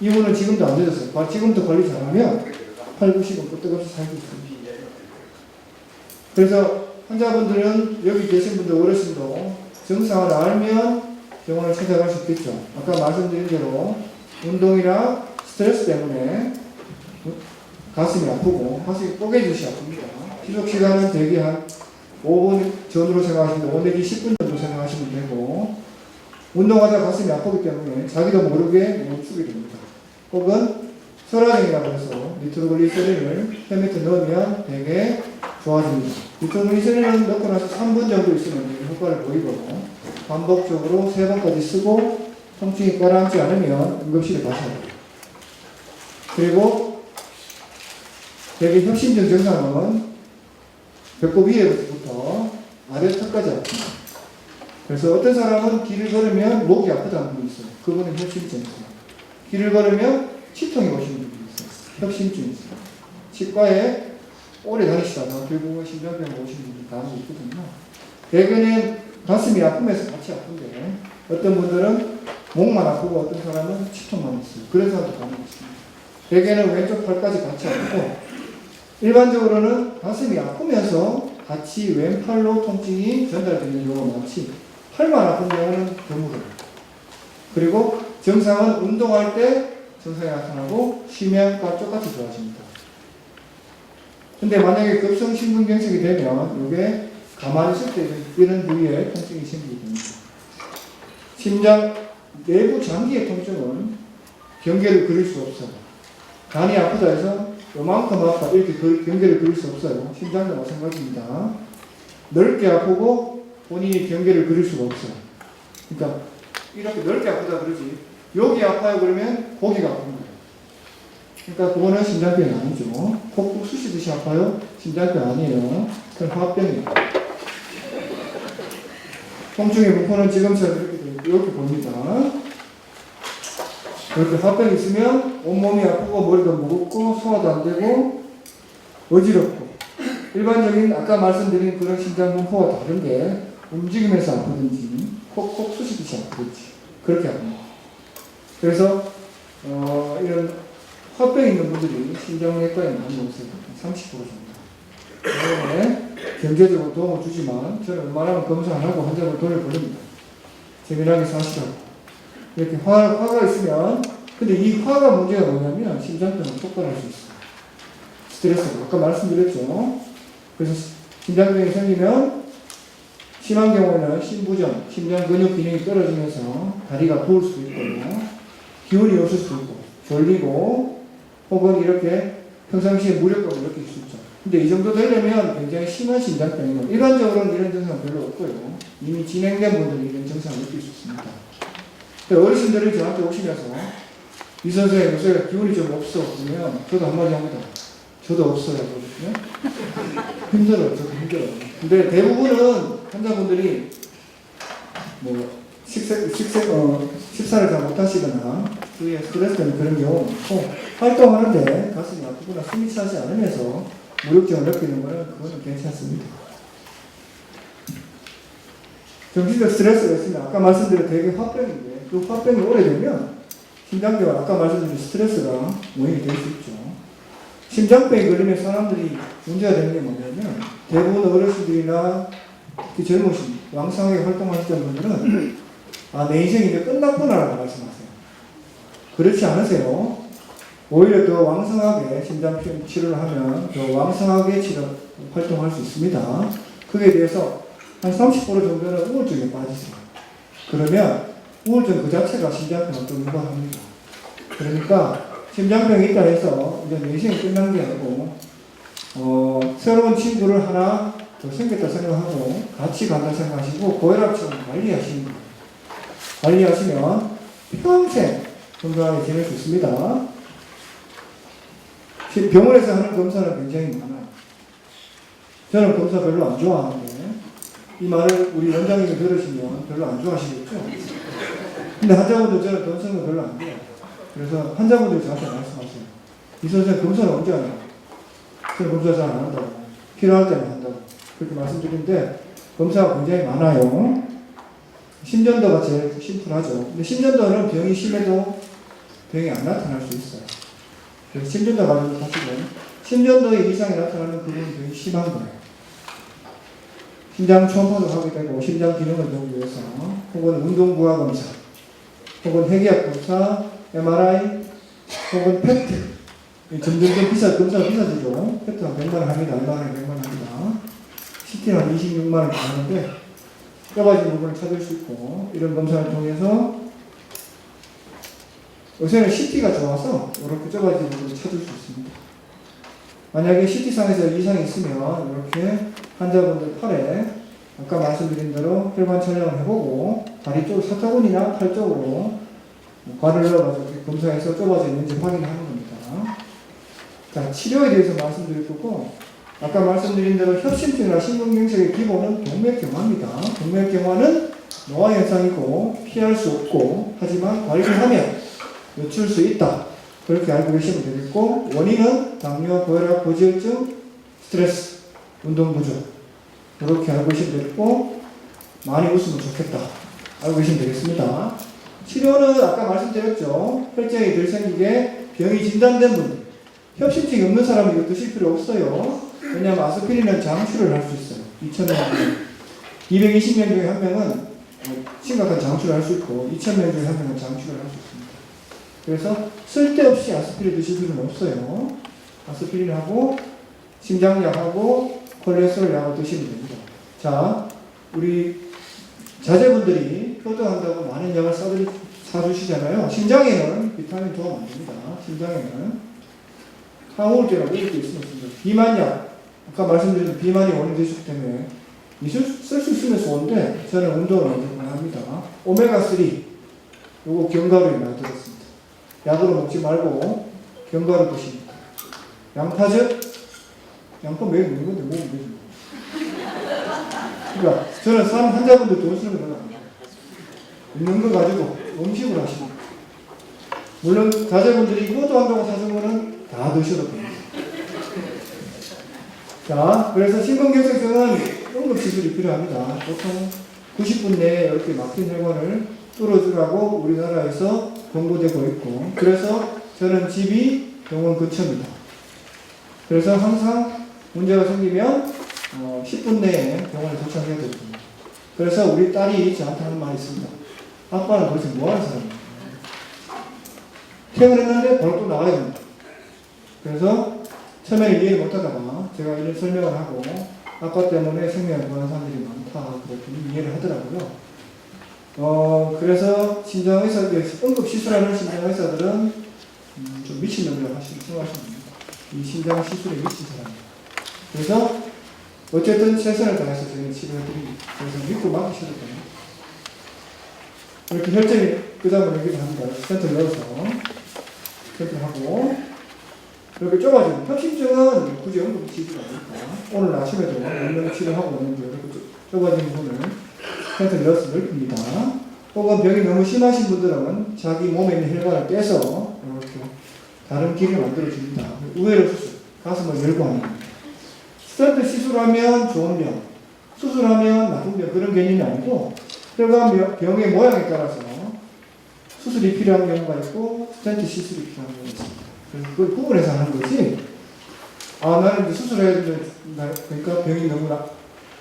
이분은 지금도 안 늦었어요. 지금도 관리 잘하면 8, 90은 끄떡없이 살고 있습니다. 그래서 환자분들은 여기 계신 분들 어르신도 증상을 알면 병원을 찾아갈 수 있겠죠. 아까 말씀드린 대로 운동이나 스트레스 때문에 가슴이 아프고 가슴이 뽀개듯이 아픕니다. 지속시간은 대개 한 5분 전으로 생각하시면 5 내지 10분 정도 생각하시면 되고 운동하다 가슴이 아프기 때문에 자기도 모르게 멈추게 됩니다. 혹은 설화증이라고 해서 니트로글리세린을 헬멧에 넣으면 되게 좋아집니다. 니트로글리세린을 넣고 나서 3분 정도 있으면 효과를 보이고 반복적으로 3번까지 쓰고 통증이 가라앉지 않으면 응급실에 가셔야 돼요. 그리고 대개 혁신증 증상은 배꼽 위에부터 아래 턱까지 아픕니다. 그래서 어떤 사람은 길을 걸으면 목이 아프다는 분이 있어요. 그분은 혁신증이에요. 길을 걸으면 치통이 오시는 분이 있어요. 혁신증이 있어요. 치과에 오래 다니시다가 결국은 심장병 오시는 분이 간혹 있거든요. 대개는 가슴이 아프면서 같이 아픈데 어떤 분들은 목만 아프고 어떤 사람은 치통만 있어요. 그런 사람도 간혹 있습니다. 대개는 왼쪽 팔까지 같이 아프고 일반적으로는 가슴이 아프면서 같이 왼팔로 통증이 전달되는 경우가 많지 팔만 아픈 경우는 드물어요. 그리고 증상은 운동할 때 증상이 나타나고 쉬면 똑같이 좋아집니다. 근데 만약에 급성심근경색이 되면 이게 가만히 있을 때 이런 부위에 통증이 생기게 됩니다. 심장 내부 장기의 통증은 경계를 그릴 수 없어요. 간이 아프다 해서 요만큼 아파 이렇게 경계를 그릴 수 없어요. 심장도 마찬가지입니다. 넓게 아프고 본인이 경계를 그릴 수가 없어요. 그러니까 이렇게 넓게 아프다 그러지 여기 아파요 그러면 거기가 아픈 거예요. 그러니까 그거는 심장병이 아니죠. 콕콕 쑤시듯이 아파요? 심장병 아니에요. 그건 화병이에요. 통증의 분포는 지금처럼 이렇게 봅니다. 이렇게 화병이 있으면 온몸이 아프고 머리도 무겁고 소화도 안 되고 어지럽고 일반적인 아까 말씀드린 그런 심장 분포와 다른데 움직이면서 아프든지 콕콕 쑤시듯이 아프든지 그렇게 아픕니다. 그래서 이런 화병 있는 분들이 심장내과에 많이 오세요. 30% 정도. 그다음에 경제적으로 도움을 주지만 저는 웬만하면 검사 안 하고 환자를 돈을 벌립니다. 재미나게 사시라고. 이렇게 화가 있으면, 근데 이 화가 문제가 뭐냐면 심장병은 촉발할 수 있어요. 스트레스가 아까 말씀드렸죠. 그래서 심장병이 생기면 심한 경우에는 심부전, 심장 근육 기능이 떨어지면서 다리가 부을 수도 있고 기운이 없을 수도 있고 졸리고 혹은 이렇게 평상시에 무력감을 느낄 수 있죠. 근데 이 정도 되려면 굉장히 심한 심장병이고 일반적으로는 이런 증상 별로 없고요. 이미 진행된 분들이 이런 증상을 느낄 수 있습니다. 어르신들이 저한테 오시면서 이 선생님 요새 기운이 좀 없어 그러면 저도 한마디 합니다. 저도 없어요. 힘들어요. 저도 힘들어요. 근데 대부분은 환자분들이 뭐 식사를 잘 못하시거나 주위에 스트레스 때문에 그런 경우 많고 활동하는데 가슴이 아프거나 숨이 차지 않으면서 무력증을 느끼는 거는 그거는 괜찮습니다. 정신적 스트레스가 있으면 아까 말씀드린 되게 화병인데 그 화병이 오래되면 심장병은 아까 말씀드린 스트레스가 원인이 될 수 있죠. 심장병이 걸리면 사람들이 문제가 되는 게 뭐냐면 대부분 어르신들이나 특히 젊으신 왕성하게 활동하시던 분들은 내 인생이 이제 끝났구나라고 말씀하세요. 그렇지 않으세요. 오히려 더 왕성하게 심장병 치료를 하면 더 왕성하게 활동할 수 있습니다. 그에 대해서 한 30% 정도는 우울증에 빠지세요. 그러면 우울증 그 자체가 심장병을 또 유발합니다. 그러니까 심장병이 있다 해서 이제 내 인생이 끝난 게 아니고 새로운 친구를 하나 더 생겼다 생각하고 같이 간다 생각하시고 고혈압처럼 관리하시는 거예요. 관리하시면 평생 건강하게 지낼 수 있습니다. 병원에서 하는 검사는 굉장히 많아요. 저는 검사 별로 안 좋아하는데 이 말을 우리 원장님이 들으시면 별로 안 좋아하시겠죠? 근데 환자분들 저는 검사는 별로 안 돼요. 그래서 환자분들이 저한테 말씀하세요. 이 선생님 검사는 언제 하냐? 저는 검사 잘 안 한다고. 필요할 때만 한다고. 그렇게 말씀드리는데 검사가 굉장히 많아요. 심전도가 제일 심플하죠. 근데 심전도는 병이 심해도 병이 안 나타날 수 있어요. 그래서 심전도 가지고 사실은 심전도의 이상이 나타나는 그건 병이 심한 거예요. 심장 초음파도 하게 되고 심장 기능을 보기 위해서 혹은 운동부하 검사 혹은 핵의학 검사 MRI 혹은 PET 점점 검사가 비싸지죠. PET 한 100만원 합니다. MRI 100만원 합니다. CT는 한 26만원 하는데 뼈가진 부분을 찾을 수 있고 이런 검사를 통해서 요새는 CT가 좋아서 이렇게 뼈가진 부분을 찾을 수 있습니다. 만약에 CT상에서 이상이 있으면 이렇게 환자분들 팔에 아까 말씀드린 대로 혈관 촬영을 해보고 다리 쪽 사타구니나 팔 쪽으로 관을 넣어가지고 검사해서 좁아져 있는지 확인하는 겁니다. 자, 치료에 대해서 말씀드릴 거고 아까 말씀드린 대로 협심증이나 심근경색의 기본은 동맥경화입니다. 동맥경화는 노화 현상이고 피할 수 없고 하지만 관리하면 늦출 수 있다. 그렇게 알고 계시면 되겠고 원인은 당뇨, 고혈압, 고지혈증, 스트레스, 운동 부족 이렇게 알고 계시면 되겠고 많이 웃으면 좋겠다. 알고 계시면 되겠습니다. 치료는 아까 말씀드렸죠. 혈증이 덜 생기게 병이 진단된 분들 협심증이 없는 사람은 이거 드실 필요 없어요. 왜냐하면 아스피린은 장출을 할 수 있어요. 2,000명 220명 중에 한 명은 심각한 장출을 할 수 있고 2,000명 중에 한 명은 장출을 할 수 있습니다. 그래서 쓸데없이 아스피린 드실 필요는 없어요. 아스피린하고 심장약하고 콜레스테롤 약을 드시면 됩니다. 자, 우리 자제분들이 효도한다고 많은 약을 사주시잖아요. 심장에는 비타민 도움 안 됩니다. 심장에는 항우울제라고 이렇게 있습니다. 비만약, 아까 말씀드린 비만이 원인 되셨기 때문에 쓸 수 있으면 좋은데 저는 운동을 먼저 권합니다. 오메가3 요거 견과류에 많이 들었습니다. 약으로 먹지 말고 견과류 드십니다. 양파즙, 양파 매일 먹는 건데 먹으면 되죠. 그러니까 저는 사람 환자분들 돈 쓰는 거 별로 안 좋아해요. 있는 거 가지고 음식을 하시고 물론 자제분들이 이것도 한다고 사준 거는 다 드셔도 됩니다. 자, 그래서 심근경색증은 응급시술이 필요합니다. 보통 90분 내에 이렇게 막힌 혈관을 뚫어주라고 우리나라에서 권고되고 있고 그래서 저는 집이 병원 근처입니다. 그래서 항상 문제가 생기면 10분 내에 병원에 도착해야 되거든요. 그래서 우리 딸이 저한테 하는 말이 있습니다. 아빠는 도대체 뭐하는 사람이야? 퇴근했는데 바로 또 나가야 됩니다. 그래서 처음에는 이해를 못하다가 제가 이런 설명을 하고 아빠 때문에 생명을 구하는 사람들이 많다 그렇게 이해를 하더라고요. 그래서 심장의사들, 응급시술하는 심장의사들은 좀 미친놈이라고 생각하시면 됩니다. 이 심장 시술에 미친 사람이에요. 그래서 어쨌든 최선을 다해서 저희는 치료해드립니다. 그래서 믿고 맡기셔도 됩니다. 이렇게 혈전이 끄다보면 여기도 합니다. 스텐트를 넣어서 스텐트를 하고 이렇게 좁아지는 협심증은 굳이 응급치료가 아니니까 오늘 아침에도 원명 치료하고 있는데 이렇게 좁아진 부분을 스텐트를 넣어서 넓힙니다. 혹은 병이 너무 심하신 분들은 자기 몸에 있는 혈관을 빼서 이렇게 다른 길을 만들어줍니다. 우회로 수술, 가슴을 열고 하는 겁니다. 스텐트 시술하면 좋은 병, 수술하면 나쁜 병 그런 개념이 아니고 혈관 병의 모양에 따라서 수술이 필요한 경우가 있고 스텐트 시술이 필요한 경우가 있습니다. 그래서 그걸 구분해서 하는 거지. 나는 이제 수술해야 되는데 그러니까 병이 너무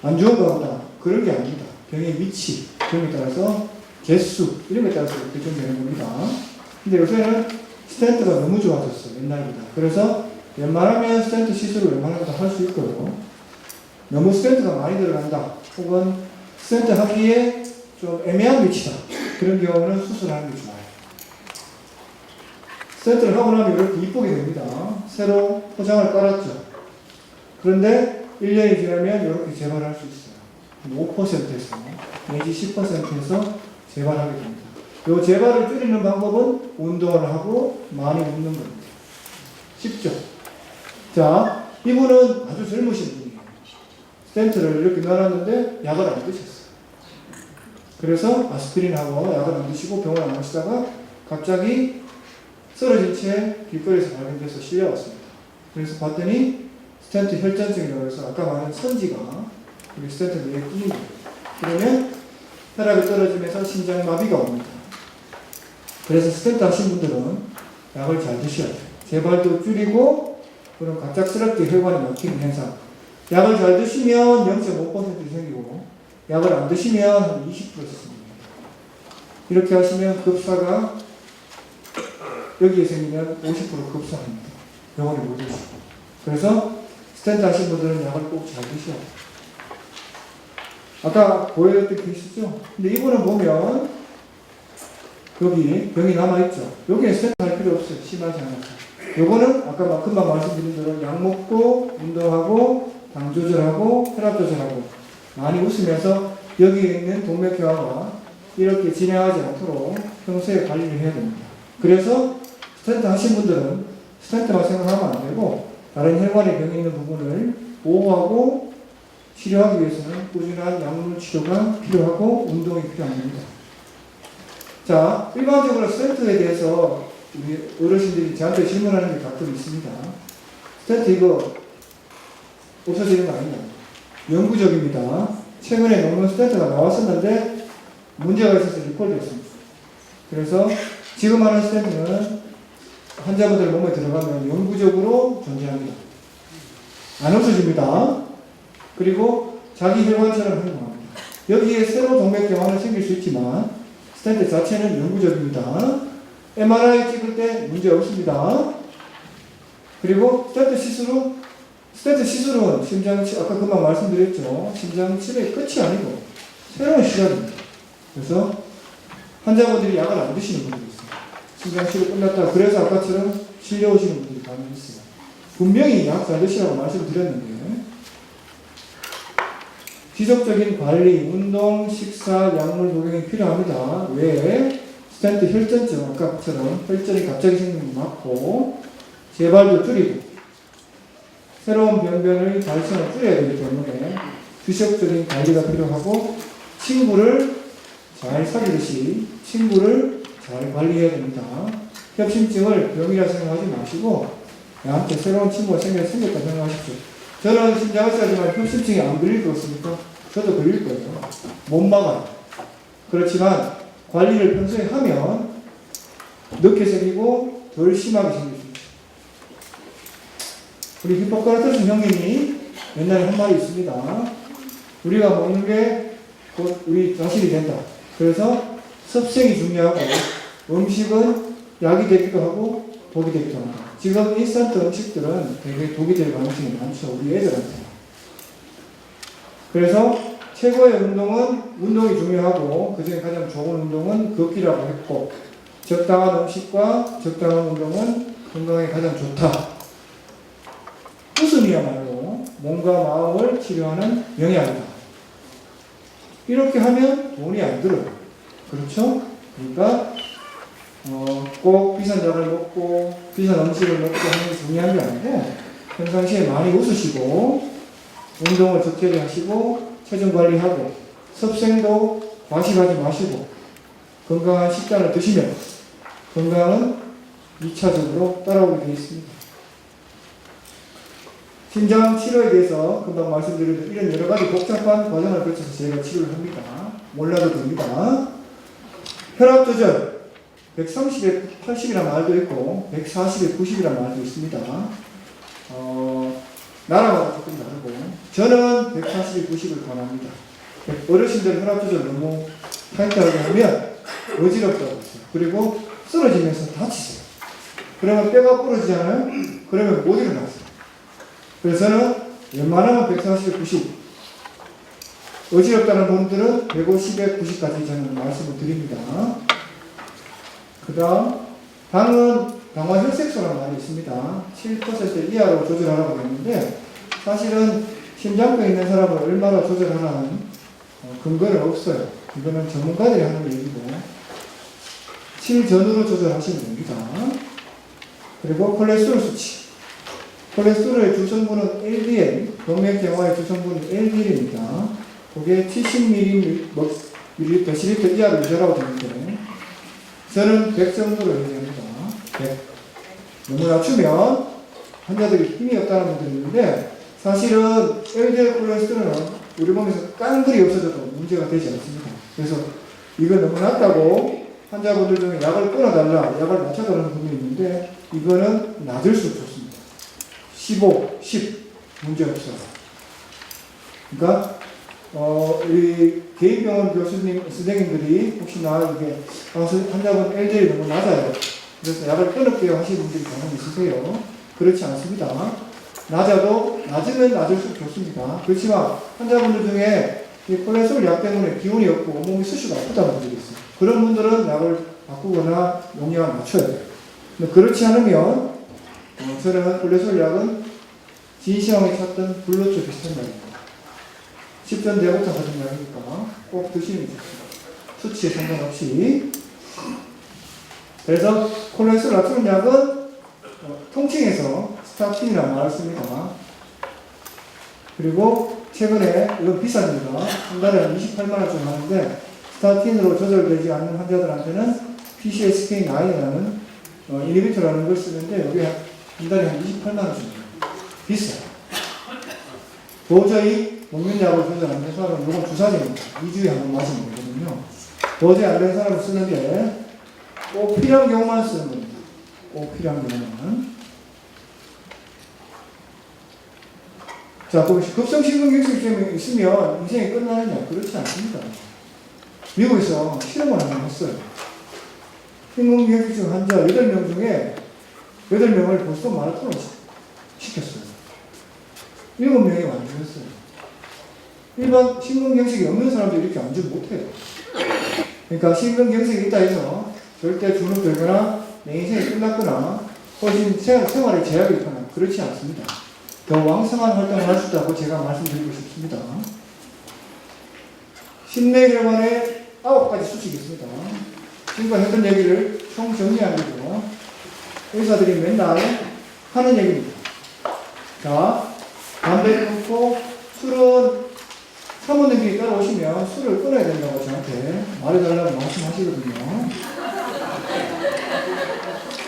안 좋은가 보다. 그런 게 아닙니다. 병의 위치, 병에 따라서 개수 이런 것에 따라서 결정되는 겁니다. 근데 요새는 스텐트가 너무 좋아졌어요. 옛날보다. 그래서 웬만하면 스텐트 시술을 웬만하면 다 할 수 있고요. 너무 스텐트가 많이 들어간다. 혹은 스텐트 하기에 좀 애매한 위치다. 그런 경우는 수술하는 게 좋아요. 스텐트를 하고 나면 이렇게 이쁘게 됩니다. 새로 포장을 깔았죠. 그런데 1년이 지나면 이렇게 재발할 수 있어요. 5%에서 내지 10%에서 재발하게 됩니다. 이 재발을 줄이는 방법은 운동을 하고 많이 웃는 겁니다. 쉽죠? 자, 이분은 아주 젊으신 분이에요. 스텐트를 이렇게 넣어놨는데 약을 안 드셨어요. 그래서 아스피린하고 약을 안 드시고 병원 안 가시다가 갑자기 쓰러진 채 길거리에서 발견돼서 실려왔습니다. 그래서 봤더니 스텐트 혈전증이라고 해서 아까 말한 선지가 여기 스텐트 내에 끼는 거예요. 그러면 혈압이 떨어지면서 심장마비가 옵니다. 그래서 스텐트 하신 분들은 약을 잘 드셔야 돼요. 재발도 줄이고 그런 갑작스럽게 혈관이 막히는 현상. 약을 잘 드시면 0.5% 생기고 약을 안 드시면 한 20% 생깁니다. 이렇게 하시면 급사가 여기에 생기면 50% 급사합니다. 병원에 못 오시고. 그래서 스텐트 하신 분들은 약을 꼭 잘 드셔야 돼요. 아까 보여줬던 케이스죠? 근데 이분은 보면 여기 병이 남아있죠? 여기에 스텐트 할 필요 없어요. 심하지 않아서. 요거는 아까 금방 말씀드린 대로 약 먹고 운동하고 당 조절하고 혈압 조절하고 많이 웃으면서 여기에 있는 동맥경화가 이렇게 진행하지 않도록 평소에 관리를 해야 됩니다. 그래서 스텐트 하신 분들은 스텐트만 생각하면 안 되고 다른 혈관에 병이 있는 부분을 보호하고 치료하기 위해서는 꾸준한 약물 치료가 필요하고 운동이 필요합니다. 자, 일반적으로 스텐트에 대해서 우리 어르신들이 저한테 질문하는 게 가끔 있습니다. 스텐트 이거 없어지는 거 아니냐? 영구적입니다. 최근에 논문 스텐트가 나왔었는데 문제가 있어서 리콜됐습니다. 그래서 지금 하는 스텐트는 환자분들 몸에 들어가면 영구적으로 존재합니다. 안 없어집니다. 그리고 자기 혈관처럼 행동합니다. 여기에 새로 동맥경화는 생길 수 있지만 스텐트 자체는 영구적입니다. MRI 찍을 때 문제 없습니다. 그리고 스텐트 시술은 아까 금방 말씀드렸죠. 심장치료의 끝이 아니고 새로운 시작입니다. 그래서 환자분들이 약을 안 드시는 분들이 있어요. 심장치료 끝났다. 그래서 아까처럼 실려오시는 분들이 많이 있어요. 분명히 약 잘 드시라고 말씀드렸는데 지속적인 관리, 운동, 식사, 약물 복용이 필요합니다. 왜? 스텐트 혈전증, 아까처럼 혈전이 갑자기 생기는 게 맞고 재발도 줄이고 새로운 병변의 발생을 줄여야 되기 때문에 규칙적인 관리가 필요하고 친구를 잘 사귀듯이 친구를 잘 관리해야 됩니다. 협심증을 병이라 생각하지 마시고 나한테 새로운 친구가 생겼다 생각하십시오. 저는 심장의사지만 협심증이 안 걸릴 거 없습니까? 저도 걸릴 거예요. 못 막아요. 그렇지만 관리를 평소에 하면 늦게 생기고 덜 심하게 생길 수 있어요. 우리 히포크라테스 형님이 옛날에 한 말이 있습니다. 우리가 먹는 게 곧 우리 자신이 된다. 그래서 섭생이 중요하고 음식은 약이 되기도 하고 독이 되기도 한다. 지금 인스턴트 음식들은 되게 독이 될 가능성이 많죠. 우리 애들한테. 그래서 최고의 운동은 운동이 중요하고 그중에 가장 좋은 운동은 걷기라고 했고 적당한 음식과 적당한 운동은 건강에 가장 좋다. 웃음이야말로 몸과 마음을 치료하는 영양이다. 이렇게 하면 돈이 안 들어요. 그렇죠? 그러니까 꼭 비싼 약을 먹고 비싼 음식을 먹고 하는 게 중요한 게 아니고 평상시에 많이 웃으시고 운동을 적절히 하시고 체중 관리하고 섭생도 과식하지 마시고 건강한 식단을 드시면 건강은 2차적으로 따라오게 되어 있습니다. 심장 치료에 대해서 금방 말씀드렸는데 이런 여러 가지 복잡한 과정을 거쳐서 저희가 치료를 합니다. 몰라도 됩니다. 혈압 조절 130에 80이라는 말도 있고 140에 90이라는 말도 있습니다. 나라마다 조금 다르고 저는 140에 90을 권합니다. 어르신들 혈압 조절 너무 타이트하게 하면 어지럽다고 했어요. 그리고 쓰러지면서 다치세요. 그러면 뼈가 부러지잖아요. 그러면 못 일어나세요. 그래서 저는 웬만하면 140에 90 어지럽다는 분들은 150에 90까지 저는 말씀을 드립니다. 그 다음 당은 당화혈색소라는 말이 있습니다. 7% 이하로 조절하라고 했는데 사실은 심장병 있는 사람을 얼마나 조절하라는 근거는 없어요. 이거는 전문가들이 하는 얘기고 7 전후로 조절하시면 됩니다. 그리고 콜레스테롤 수치 콜레스테롤의 주성분은 LDL, 동맥경화의 주성분은 LDL입니다. 그게 70ml 데시리터 이하로 유지하라고 되는데 저는 100 정도로 유지합니다. 100. 너무 낮추면 환자들이 힘이 없다는 분들이 있는데 사실은 LDL 콜레스테롤은 우리 몸에서 깡그리 없어져도 문제가 되지 않습니다. 그래서 이거 너무 낮다고 환자분들 중에 약을 끊어달라, 약을 낮춰달라는 분이 있는데 이거는 낮을수록 좋습니다. 15, 10 문제없어요. 그러니까 우리 개인병원 교수님, 선생님들이 혹시나 이게 환자분 LDL이 너무 낮아요. 그래서 약을 끊을게요 하시는 분들이 간혹 있으세요. 그렇지 않습니다. 낮으면 낮을수록 좋습니다. 그렇지만 환자분들 중에 이 콜레스테롤 약 때문에 기운이 없고 온몸이 수시가 아프다는 분들이 있어요. 그런 분들은 약을 바꾸거나 용량을 낮춰야 돼요. 근데 그렇지 않으면 저는 콜레스테롤 약은 진시황이 찾던 블루초 비슷한 약입니다. 10전 대복장 같은 약이니까 꼭 드시면 좋습니다. 수치에 상관없이. 그래서 콜레스테롤 낮추는 약은 통칭해서 스타틴이라는 말을 씁니다. 그리고 최근에 이건 비쌉니다. 한 달에 한 28만원 좀 하는데 스타틴으로 조절되지 않는 환자들한테는 PCSK9이라는 이니비터라는 걸 쓰는데 여기 한 달에 한 28만원 줍니다. 비싸요. 도저히 먹는 약을 조절 안 되는 사람은 이건 주사제입니다. 2주에 한 번 맞으면 되거든요. 도저히 안 되는 사람은 쓰는데 꼭 필요한 경우만 쓰는 겁니다. 꼭 필요한 경우만. 자, 또 급성심근경색증이 있으면 인생이 끝나느냐? 그렇지 않습니다. 미국에서 실험을 한번 했어요. 심근경색증 환자 8명 중에 8명을 보스턴 마라톤을 시켰어요. 7명이 완주했어요. 일반 심근경색이 없는 사람들이 이렇게 완주를 못해요. 그러니까 심근경색이 있다 해서 절대 주눅 들거나 내 인생이 끝났거나 훨씬 생활에 제약이 있거나 그렇지 않습니다. 더 왕성한 활동을 할 수 있다고 제가 말씀드리고 싶습니다. 심내혈관에 9가지 수칙이 있습니다. 지금까지 했던 얘기를 총 정리하려고 의사들이 맨날 하는 얘기입니다. 자, 담배를 끊고 술은 사모님들이 따라오시면 술을 끊어야 된다고 저한테 말해달라고 말씀하시거든요.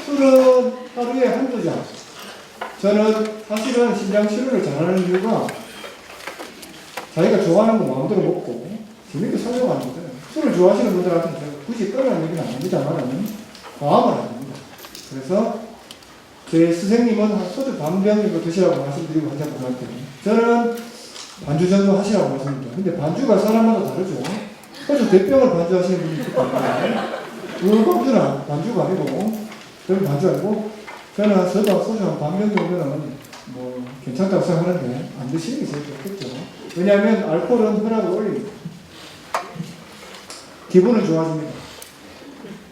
술은 하루에 한두 잔. 저는 사실은 심장 치료를 잘하는 이유가 자기가 좋아하는 거 마음대로 먹고 재밌게 살려고 하는 거잖아요. 술을 좋아하시는 분들한테는 제가 굳이 끊으라는 얘기는 안 합니다만 과음을 안 합니다. 그래서 제 스승님은 한 소주 반병 정도 드시라고 말씀드리고 환자분한테 저는 반주 정도 하시라고 말씀드립니다. 근데 반주가 사람마다 다르죠. 소주 대병을 반주하시는 분이 있거든요. 그 반주가 아니고 저는 반주 아니고 저는 소주 한 반병 정도는 뭐 괜찮다고 생각하는데 안 드시는 게 제일 좋겠죠. 왜냐하면 알코올은 혈압을 올립니다. 기분은 좋아집니다.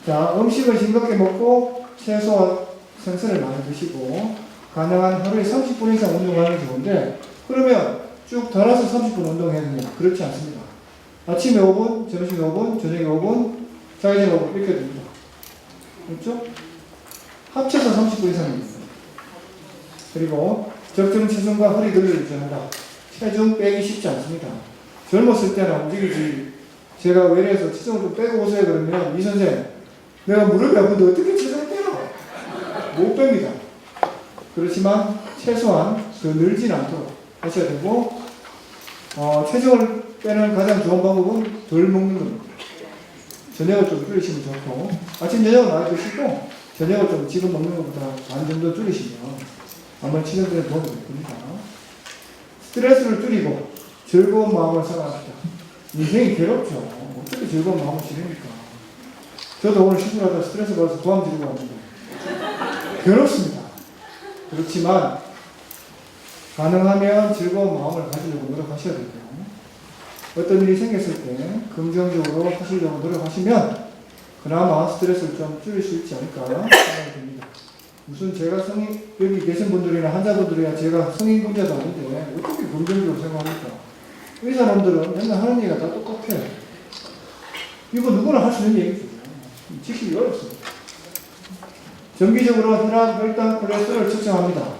자, 음식을 싱겁게 먹고 채소와 생선을 많이 드시고 가능한 하루에 30분 이상 운동하는 게 좋은데 그러면 쭉 달아서 30분 운동해야 됩니다. 그렇지 않습니다. 아침에 5분, 점심에 5분, 저녁에 5분, 자기 전에 5분 이렇게 됩니다. 그렇죠? 합쳐서 30분 이상입니다. 그리고 적정 체중과 허리 근육을 유지한다. 체중 빼기 쉽지 않습니다. 젊었을 때는 움직이지. 제가 외래에서 체중을 좀 빼고 오세요 그러면 이 선생 내가 무릎이 아픈데 어떻게 체중을 빼요? 못 뺍니다. 그렇지만 최소한 더 늘진 않도록 하셔야 되고 체중을 빼는 가장 좋은 방법은 덜 먹는 겁니다. 저녁을 좀 줄이시면 좋고 아침 저녁을 많이 드시고 저녁을 좀 지금 먹는 것보다 반 정도 줄이시면 아무런 치료들에 도움이 될 겁니다. 스트레스를 줄이고 즐거운 마음을 살아갑시다. 인생이 괴롭죠. 어떻게 즐거운 마음을 지릅니까? 저도 오늘 시술하다 스트레스 받아서 도암 지르고 왔는데 괴롭습니다. 그렇지만 가능하면 즐거운 마음을 가지려고 노력하셔야 되고요. 어떤 일이 생겼을 때 긍정적으로 하시려고 노력하시면 그나마 스트레스를 좀 줄일 수 있지 않을까 생각이 듭니다. 무슨 제가 여기 계신 분들이나 환자분들이나 제가 성인군자도 아닌데 어떻게 긍정적으로 생각합니까? 의사놈들은 맨날 하는 얘기가 다 똑같아요. 이거 누구나 할 수 있는 얘기죠. 지키기 어렵습니다. 정기적으로 혈압, 혈당, 콜레스테롤을 측정합니다.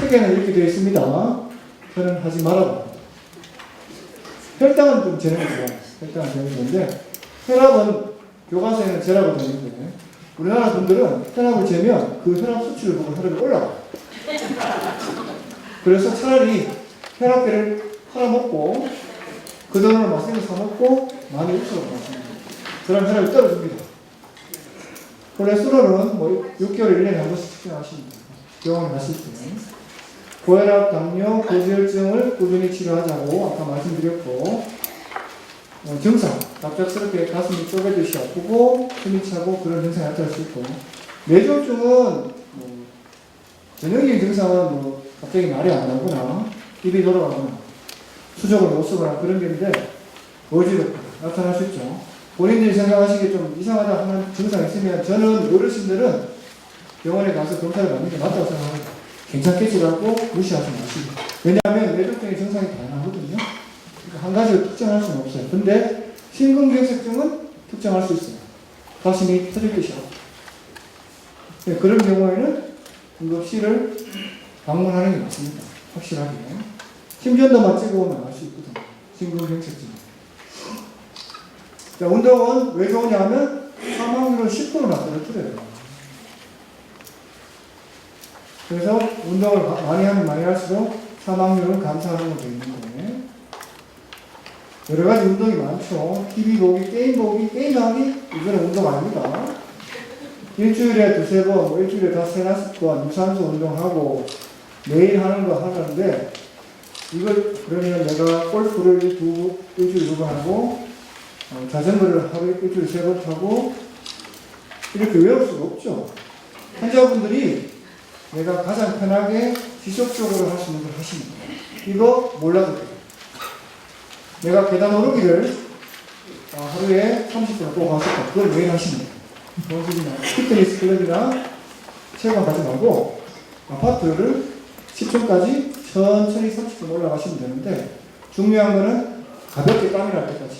책에는 이렇게 되어 있습니다. 저는 하지 말라고 합니다. 혈당은 좀 재는 거죠. 혈당은 재는 건데 혈압은 교과서에는 재라고 되어 있는데 우리나라 분들은 혈압을 재면 그 혈압 수치를 보고 혈압이 올라가요. 그래서 차라리 혈압계를 팔아먹고 그 돈으로 맛있는 거 사먹고 많이 उप소를 마십니다. 그럼 혈압이 떨어집니다. 콜레스테롤은 뭐 6개월 1년에 한 번씩 측정하십니다. 병원에 가실 때. 고혈압, 당뇨, 고지혈증을 꾸준히 치료하자고 아까 말씀드렸고 증상, 갑작스럽게 가슴이 쪼개듯이 아프고 숨이 차고 그런 증상이 나타날 수 있고 뇌졸중은 전형적인 증상은 갑자기 말이 안 나오거나 입이 돌아가거나 수족을 못 쓰거나 그런 게 있는데 어지럽고 나타날 수 있죠. 본인들이 생각하시기에 좀 이상하다 하는 증상이 있으면 저는 어르신들은 병원에 가서 검사를 받는 게 맞다고 생각합니다. 괜찮겠지라고 무시하지 마시고. 왜냐하면 뇌졸중의 증상이 다양하거든요. 그러니까 한 가지를 특정할 수는 없어요. 근데 심근경색증은 특정할 수 있어요. 가슴이 터질 듯이 하고. 네, 그런 경우에는 응급실을 방문하는 게 맞습니다. 확실하게. 심전도만 찍어보면 알 수 있거든요. 심근경색증. 자, 운동은 왜 좋으냐 하면 사망률을 10%나 떨어뜨려요. 그래서 운동을 많이 하면 많이 할수록 사망률은 감소하는 것도 있는데 여러 가지 운동이 많죠. TV 보기, 게임 보기, 게임하기 이거는 운동 아닙니다. 일주일에 2-3번, 일주일에 5-4번 유산소 운동하고 매일 하는 거 하는데 이걸 그러면 내가 골프를 일주일에 2번 하고 자전거를 하루에 일주일에 3번 타고 이렇게 외울 수가 없죠. 환자분들이 내가 가장 편하게 지속적으로 할 수 있는 걸 하시면 돼요. 이거 몰라도 돼요. 내가 계단 오르기를 하루에 30분 꼭 하셨다. 그걸 매일 하시면 돼요. 공식이나 피트니스 클럽이나 체육관 가지 말고 아파트를 10층까지 천천히 30분 올라가시면 되는데 중요한 거는 가볍게 땀이 날 때까지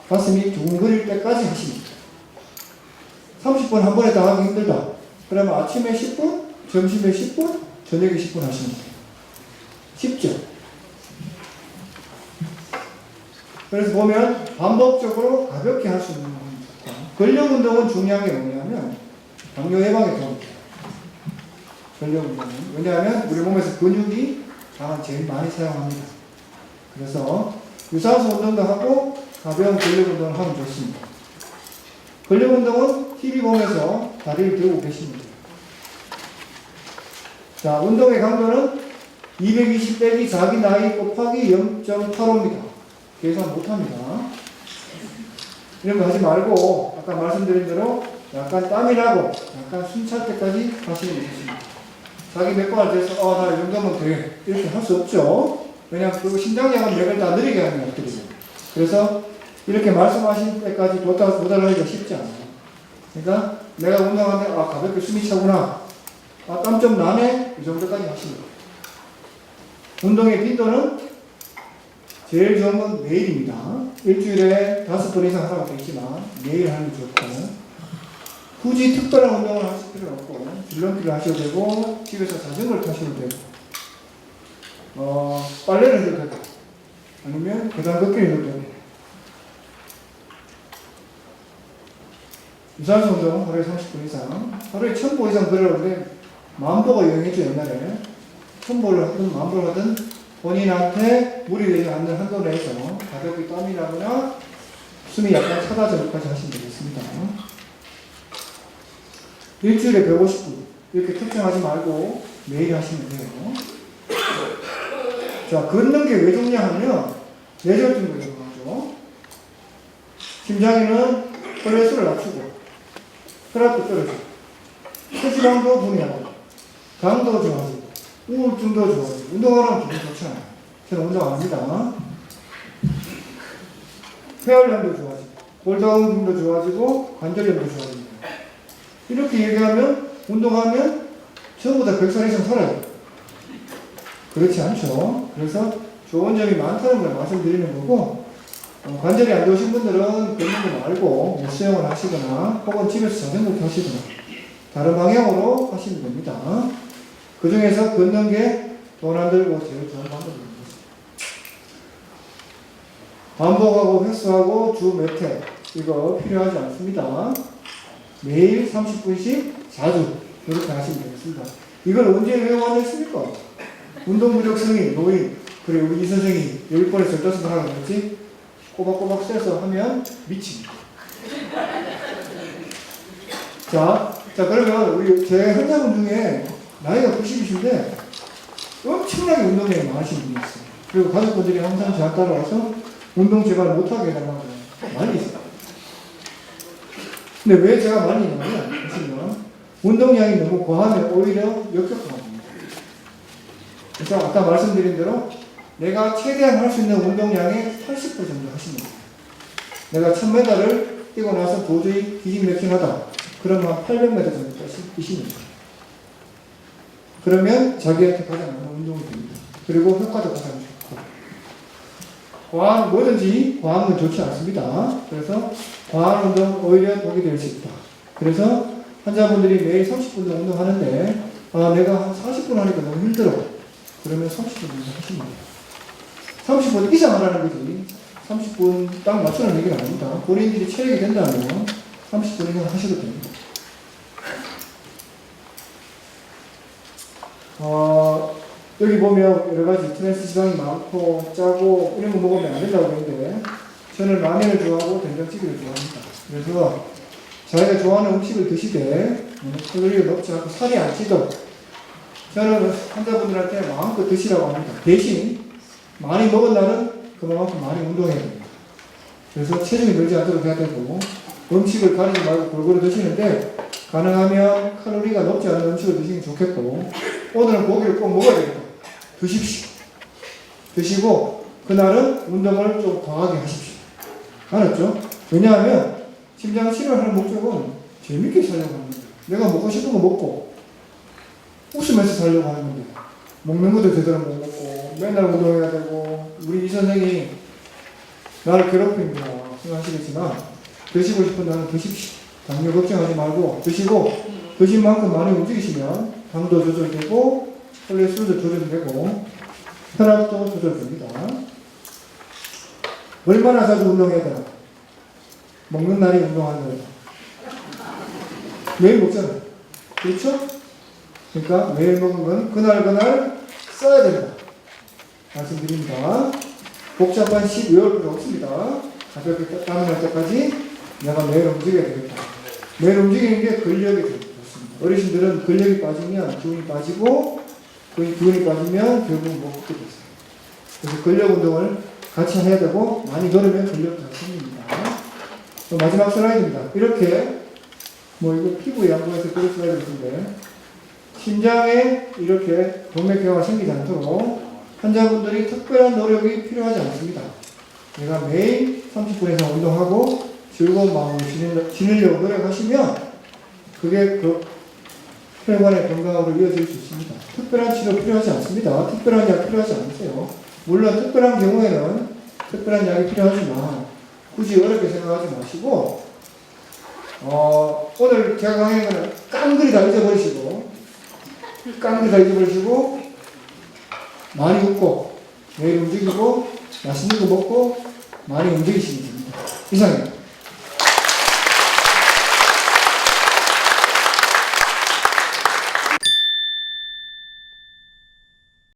가슴이 두근거릴 때까지 하시면 돼요. 30분 한 번에 다 하기 힘들다. 그러면 아침에 10분, 점심에 10분, 저녁에 10분 하시면 돼요. 쉽죠? 그래서 보면 반복적으로 가볍게 할 수 있는 겁니다. 근력 운동은 중요한 게 뭐냐면 당뇨 예방에 도움이 돼요. 근력 운동은. 왜냐하면 우리 몸에서 근육이 제일 많이 사용합니다. 그래서 유산소 운동도 하고 가벼운 근력 운동을 하면 좋습니다. 근력 운동은 TV 보면서 다리를 들고 계시면 돼요. 자, 운동의 강도는 220 빼기 자기 나이 곱하기 0.85입니다. 계산 못합니다. 이런 거 하지 말고 아까 말씀드린 대로 약간 땀이 나고 약간 숨 찰 때까지 하시면 되겠습니다. 자기 맥박을 대서 나 이 정도면 돼 이렇게 할 수 없죠. 왜냐하면 그 심장량은 맥을 다 느리게 하는 것들이죠. 그래서 이렇게 말씀하신 때까지 도달하기가 쉽지 않아요. 그러니까 내가 운동하는데 가볍게 숨이 차구나, 땀 좀 나네, 이 정도까지 하시면 돼요. 운동의 빈도는 제일 좋은 건 매일입니다. 일주일에 5번 이상 하라고 되어 있지만 매일 하는 게 좋고, 굳이 특별한 운동을 하실 필요는 없고 줄넘기를 하셔도 되고 집에서 자전거를 타셔도 되고 빨래를 해도 되고 아니면 계단 걷기를 해도 되고 유산소 운동 하루에 30분 이상, 하루에 1000보 이상 들어오는데 만보가 유행했죠. 옛날에 1000보를 하든 만보를 하든 본인한테 무리되지 않는 한도 내에서 가볍게 땀이 나거나 숨이 약간 차다 정도까지 하시면 되겠습니다. 일주일에 150분 이렇게 특정하지 말고 매일 하시면 돼요. 자, 걷는 게 왜 좋냐 하면 뇌졸중도 예방하죠. 심장에는 콜레스테롤을 낮추고 혈압도 떨어지고 체지방도 분해하고 당도 좋아지고 우울증도 좋아지고 운동하면 기분 좋잖아요. 저는 운동 안 합니다. 폐활량도 좋아지고 골다공증도 좋아지고 관절염도 좋아집니다. 이렇게 얘기하면 운동하면 전부 다 100살 이상 살아요. 그렇지 않죠. 그래서 좋은 점이 많다는 걸 말씀드리는 거고, 관절이 안 좋으신 분들은 걷는 거 말고 수영을 하시거나 혹은 집에서 자전거 타시거나 다른 방향으로 하시면 됩니다. 그 중에서 걷는 게 돈 안 들고 제일 좋은 방법입니다. 반복하고 횟수하고 주 몇 회 이거 필요하지 않습니다. 매일 30분씩 자주 이렇게 하시면 되겠습니다. 이걸 언제 외워냈습니까? 운동부족성이 노인, 그리고 우리 이 선생이 10번에 절도선을 하라고 했지? 꼬박꼬박 써서 하면 미칩니다. 자, 그러면 우리 제 환자분 중에 나이가 90이신데 엄청나게 운동량이 많으신 분이 있어요. 그리고 가족분들이 항상 저한테 따라와서 운동 제발 못하게 해달라고 많이 있어요. 근데 왜 제가 많이 있냐면, 보시면 운동량이 너무 과하면 오히려 역효과입니다. 그래서 아까 말씀드린 대로 내가 최대한 할 수 있는 운동량의 80% 정도 하시면 돼요. 내가 1000m를 뛰고 나서 도저히 기진맥진하다. 그러면 800m 정도까지 뛰시면 돼요. 그러면 자기한테 가장 많은 운동이 됩니다. 그리고 효과도 가장 좋고. 뭐든지 과한 건 좋지 않습니다. 그래서 과한 운동 오히려 독이 될 수 있다. 그래서 환자분들이 매일 30분 운동하는데 내가 한 40분 하니까 너무 힘들어. 그러면 30분 정도 하시면 돼요. 30분 이상 하라는 거지 30분 딱 맞추는 얘기는 아닙니다. 본인들이 체력이 된다면 30분 이상 하셔도 됩니다. 여기 보면 여러 가지 트랜스 지방이 많고 짜고 이런 거 먹으면 안 된다고 하는데 저는 라면을 좋아하고 된장찌개를 좋아합니다. 그래서 자기가 좋아하는 음식을 드시되 칼로리가 높지 않고 살이 안 찌도록 저는 환자분들한테 마음껏 드시라고 합니다. 대신 많이 먹은 날은 그만큼 많이 운동해야 됩니다. 그래서 체중이 늘지 않도록 해야 되고 음식을 가리지 말고 골고루 드시는데 가능하면 칼로리가 높지 않은 음식을 드시는 게 좋겠고 오늘은 고기를 꼭 먹어야 됩니다. 드십시오. 드시고 그날은 운동을 좀 과하게 하십시오. 알았죠? 왜냐하면 심장 치료를 하는 목적은 재밌게 살려고 하는 거예요. 내가 먹고 싶은 거 먹고 웃으면서 살려고 하는 건데 먹는 것도 제대로 못 먹고 맨날 운동해야 되고 우리 이 선생이 나를 괴롭힙니다 생각하시겠지만 드시고 싶은 날은 드십시오. 당뇨 걱정하지 말고 드시고 드신 만큼 많이 움직이시면 당도 조절되고 콜레스테롤도 조절되고 혈압도 조절됩니다. 얼마나 자주 운동해야 되나? 먹는 날이 운동하는 거예요. 매일 먹잖아요. 그렇죠? 그러니까 매일 먹은 건 그날 써야 된다. 말씀드립니다. 복잡한 식 외울 필요 없습니다. 가볍게 땀이 날 때까지 내가 매일 움직여야 되겠다. 매일 움직이는 게 근력이 좋습니다. 어르신들은 근력이 빠지면 기운이 빠지고 기운이 빠지면 결국 못 걷게 됐어요. 그래서 근력 운동을 같이 해야 되고 많이 걸으면 근력 잘 생깁니다. 마지막 슬라이드입니다. 이렇게 뭐 이거 피부에 양보해서 그런 슬라이드인데 심장에 이렇게 동맥경화가 생기지 않도록 환자분들이 특별한 노력이 필요하지 않습니다. 내가 매일 30분 이상 운동하고 즐거운 마음으로 지내려고 노력하시면 그게 그 혈관의 건강으로 이어질 수 있습니다. 특별한 치료 필요하지 않습니다. 특별한 약 필요하지 않으세요. 물론 특별한 경우에는 특별한 약이 필요하지만 굳이 어렵게 생각하지 마시고 오늘 제가 강의한 거는 깡그리 다 잊어버리시고 많이 웃고 매일 움직이고 맛있는 거 먹고 많이 움직이시면 됩니다. 이상입니다.